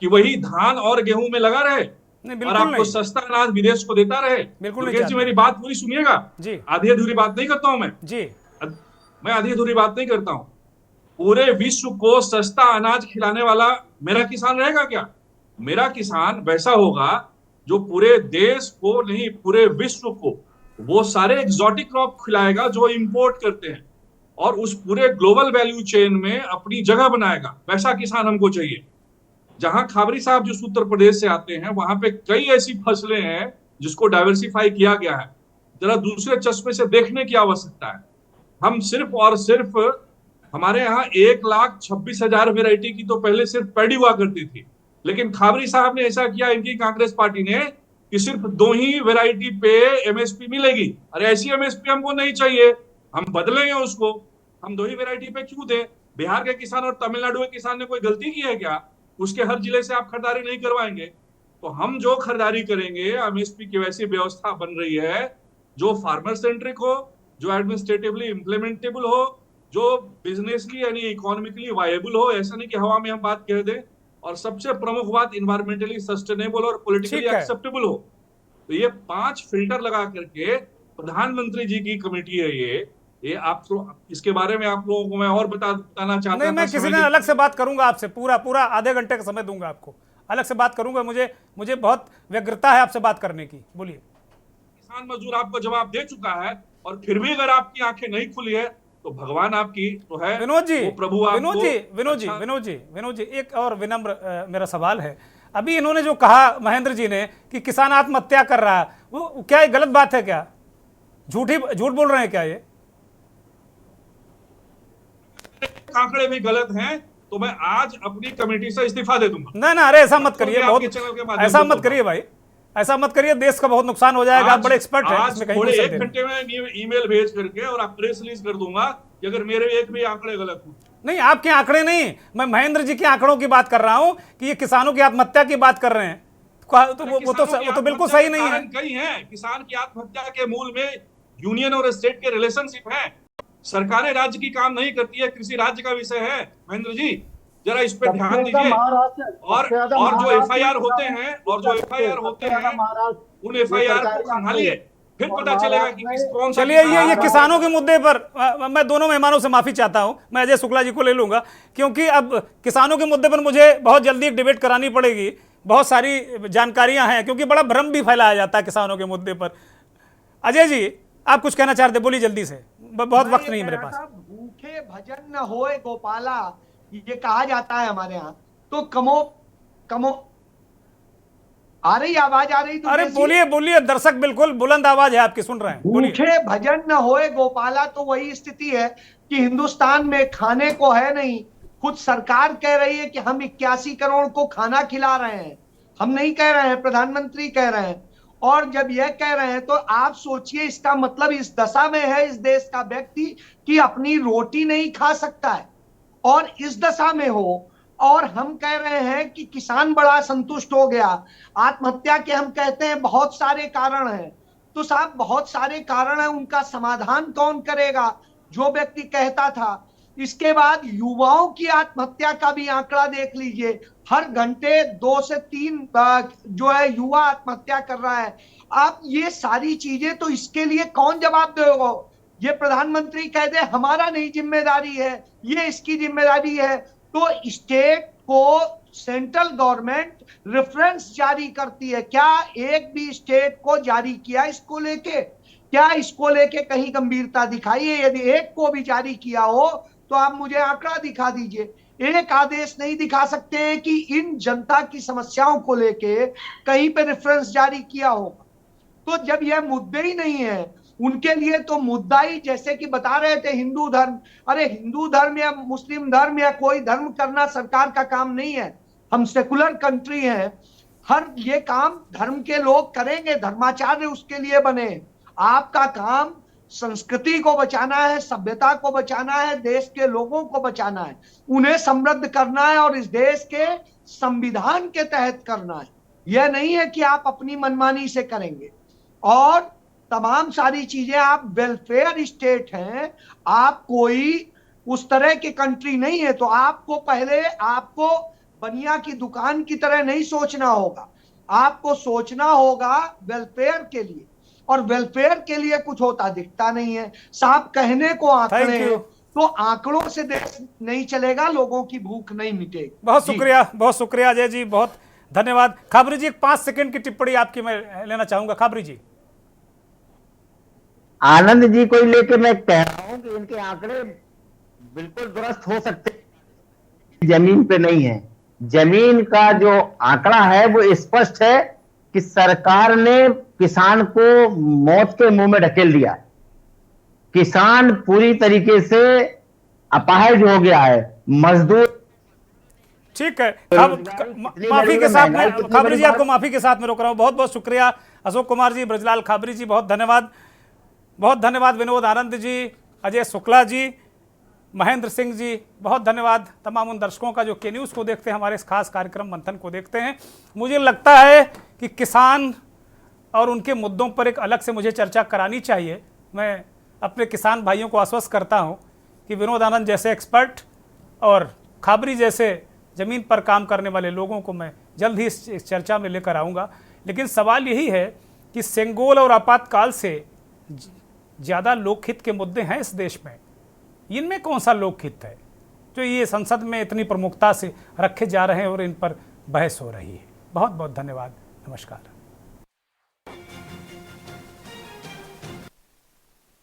S7: कि वही धान और गेहूं में लगा रहे और आपको सस्ता अनाज विदेश को देता रहे?
S1: बिल्कुल
S7: जी, मेरी बात पूरी सुनिएगा
S1: जी।
S7: आधी अधूरी बात नहीं करता हूं मैं
S1: जी,
S7: मैं आधी अधूरी बात नहीं करता हूं। पूरे विश्व को सस्ता अनाज खिलाने वाला मेरा किसान रहेगा क्या? मेरा किसान वैसा होगा जो पूरे देश को नहीं, पूरे विश्व को वो सारे एग्जॉटिक क्रॉप खिलाएगा जो इंपोर्ट करते हैं, और उस पूरे ग्लोबल वैल्यू चेन में अपनी जगह बनाएगा। वैसा किसान हमको चाहिए। जहां खाबरी साहब जिस उत्तर प्रदेश से आते हैं, वहां पे कई ऐसी फसलें हैं जिसको डाइवर्सिफाई किया गया है। जरा दूसरे चश्मे से देखने की आवश्यकता है। हम सिर्फ और सिर्फ हमारे यहाँ 1,26,000 वेराइटी की तो पहले सिर्फ पैडी हुआ करती थी, लेकिन खाबरी साहब ने ऐसा किया, इनकी कांग्रेस पार्टी ने, कि सिर्फ 2 ही वेराइटी पे एमएसपी मिलेगी। अरे ऐसी एमएसपी हमको नहीं चाहिए, हम बदलेंगे उसको। हम 2 ही वेराइटी पे क्यों दें? बिहार के किसान और तमिलनाडु के किसान ने कोई गलती की है क्या? उसके हर जिले से आप खरीदारी नहीं करवाएंगे। तो हम जो खरीदारी करेंगे, एमएसपी की वैसी व्यवस्था बन रही है जो फार्मर सेंट्रिक हो, जो एडमिनिस्ट्रेटिवली इम्प्लीमेंटेबल हो, जो बिजनेसली यानी इकोनॉमिकली वायबल हो। ऐसा नहीं कि हवा में हम बात कह दें, और सबसे प्रमुख बात इन्वायरमेंटली सस्टेनेबल और पॉलिटिकली एक्सेप्टेबल हो। तो ये 5 फिल्टर लगा करके प्रधानमंत्री जी की कमेटी है ये आप इसके बारे में आप लोगों को मैं और बताना चाहता
S1: नहीं, मैं किसी दिन अलग से बात करूंगा आपसे, पूरा आधे घंटे का समय दूंगा आपको, अलग से बात करूंगा। मुझे बहुत व्यग्रता है आपसे बात करने की। बोलिए।
S7: किसान मजदूर आपको जवाब दे चुका है, और फिर भी अगर आपकी आंखें नहीं खुली है तो भगवान आपकी तो है।
S1: विनोद जी,
S7: प्रभु
S1: विनोद जी, एक और विनम्र मेरा सवाल है। अभी इन्होंने जो कहा महेंद्र जी ने कि किसान आत्महत्या कर रहा है, वो क्या गलत बात है? क्या झूठ बोल रहे हैं क्या? ये
S7: आंकड़े भी गलत हैं तो मैं आज अपनी कमेटी से इस्तीफा दे दूंगा।
S1: ना, अरे ऐसा मत करिए, ऐसा मत करिए भाई, ऐसा मत करिए, देश का बहुत नुकसान हो जाएगा। आप बड़े एक्सपर्ट हैं इसमें, कहीं
S7: थोड़े 1 घंटे में ईमेल भेज करके और आप प्रेस रिलीज कर दूंगा कि अगर मेरे एक भी आंकड़े गलत हो।
S1: नहीं, आपके आंकड़े नहीं, मैं महेंद्र जी के आंकड़ों की बात कर रहा हूं कि ये किसानों की आत्महत्या की बात कर रहे हैं, तो वो तो बिल्कुल सही नहीं है।
S7: कई हैं किसान की आत्महत्या के मूल में यूनियन और स्टेट के रिलेशनशिप है। सरकारें राज्य की काम नहीं करती है, कृषि राज्य का विषय है। महेंद्र जी जरा इस पे ध्यान दीजिए। और जो एफआईआर होते हैं उन एफआईआर को संभालिए, फिर पता चलेगा कि कौन सा।
S1: चलिए, ये किसानों के मुद्दे पर मैं दोनों मेहमानों से माफी चाहता हूं, मैं अजय शुक्ला जी को ले लूंगा, क्योंकि अब किसानों के मुद्दे पर मुझे बहुत जल्दी एक डिबेट करानी पड़ेगी। बहुत सारी जानकारियां हैं, क्योंकि बड़ा भ्रम भी फैलाया जाता है किसानों के मुद्दे पर। अजय जी, आप कुछ कहना चाहते, बोलिए जल्दी से, बहुत वक्त नहीं है मेरे पास।
S10: भूखे भजन न होए गोपाला, ये कहा जाता है हमारे यहाँ। तो कमो आ रही आवाज आ रही? तो
S1: अरे बोलिए, दर्शक बिल्कुल बुलंद आवाज है आपकी, सुन रहे हैं।
S10: भूखे भजन न होए गोपाला, तो वही स्थिति है कि हिंदुस्तान में खाने को है नहीं। खुद सरकार कह रही है कि हम 81 करोड़ को खाना खिला रहे हैं। हम नहीं कह रहे हैं, प्रधानमंत्री कह रहे हैं। और जब यह कह रहे हैं तो आप सोचिए, इसका मतलब इस दशा में है इस देश का व्यक्ति कि अपनी रोटी नहीं खा सकता है, और इस दशा में हो, और हम कह रहे हैं कि किसान बड़ा संतुष्ट हो गया। आत्महत्या के हम कहते हैं बहुत सारे कारण हैं, तो साहब बहुत सारे कारण हैं, उनका समाधान कौन करेगा? जो व्यक्ति कहता था। इसके बाद युवाओं की आत्महत्या का भी आंकड़ा देख लीजिए, हर घंटे 2 से 3 जो है युवा आत्महत्या कर रहा है। आप ये सारी चीजें, तो इसके लिए कौन जवाब देगा? ये प्रधानमंत्री कह दे हमारा नहीं जिम्मेदारी है, ये इसकी जिम्मेदारी है, तो स्टेट को सेंट्रल गवर्नमेंट रेफरेंस जारी करती है। क्या एक भी स्टेट को जारी किया इसको लेके? क्या इसको लेके कहीं गंभीरता दिखाई है? यदि एक को भी जारी किया हो तो आप मुझे आंकड़ा दिखा दीजिए। एक आदेश नहीं दिखा सकते हैं कि इन जनता की समस्याओं को लेके कहीं पे रेफरेंस जारी किया होगा। तो जब यह मुद्दे ही नहीं है उनके लिए, तो मुद्दा ही, जैसे कि बता रहे थे हिंदू धर्म, अरे हिंदू धर्म या मुस्लिम धर्म या कोई धर्म करना सरकार का काम नहीं है। हम सेकुलर कंट्री हैं, हर ये काम धर्म के लोग करेंगे, धर्माचार्य उसके लिए बने। आपका काम संस्कृति को बचाना है, सभ्यता को बचाना है, देश के लोगों को बचाना है, उन्हें समृद्ध करना है, और इस देश के संविधान के तहत करना है। यह नहीं है कि आप अपनी मनमानी से करेंगे। और तमाम सारी चीजें, आप वेलफेयर स्टेट हैं, आप कोई उस तरह की कंट्री नहीं है, तो आपको पहले बनिया की दुकान की तरह नहीं सोचना होगा। आपको सोचना होगा वेलफेयर के लिए, और वेलफेयर के लिए कुछ होता दिखता नहीं है। साहब कहने को आंकड़े हैं, तो आंकड़ों से देश नहीं चलेगा, लोगों की भूख नहीं मिटेगी।
S1: बहुत शुक्रिया अजय जी, बहुत धन्यवाद। खाबरी जी, 5 सेकंड की टिप्पणी आपकी मैं लेना चाहूंगा। खाबरी जी।
S8: आनंद जी को लेके मैं कह रहा हूं कि इनके आंकड़े बिल्कुल दुरुस्त हो सकते, जमीन पे नहीं है। जमीन का जो आंकड़ा है वो स्पष्ट है कि सरकार ने किसान को मौत के मुंह में ढकेल दिया। किसान पूरी तरीके से अपाहिज हो गया है, मजदूर।
S1: ठीक है, माफी के साथ में खाबरी जी, आपको माफी के साथ में रोक रहा हूँ। बहुत बहुत शुक्रिया अशोक कुमार जी, ब्रजलाल खाबरी जी, बहुत धन्यवाद। बहुत धन्यवाद विनोद आनंद जी, अजय शुक्ला जी, महेंद्र सिंह जी, बहुत धन्यवाद तमाम उन दर्शकों का जो के न्यूज़ को देखते हैं, हमारे इस खास कार्यक्रम मंथन को देखते हैं। मुझे लगता है कि किसान और उनके मुद्दों पर एक अलग से मुझे चर्चा करानी चाहिए। मैं अपने किसान भाइयों को आश्वस्त करता हूं कि विनोद आनंद जैसे एक्सपर्ट और खाबरी जैसे ज़मीन पर काम करने वाले लोगों को मैं जल्द ही इस चर्चा में लेकर आऊँगा। लेकिन सवाल यही है कि सेंगोल और आपातकाल से ज़्यादा लोकहित के मुद्दे हैं इस देश में, इनमें कौन सा लोकहित है जो ये संसद में इतनी प्रमुखता से रखे जा रहे हैं और इन पर बहस हो रही है। बहुत बहुत धन्यवाद, नमस्कार।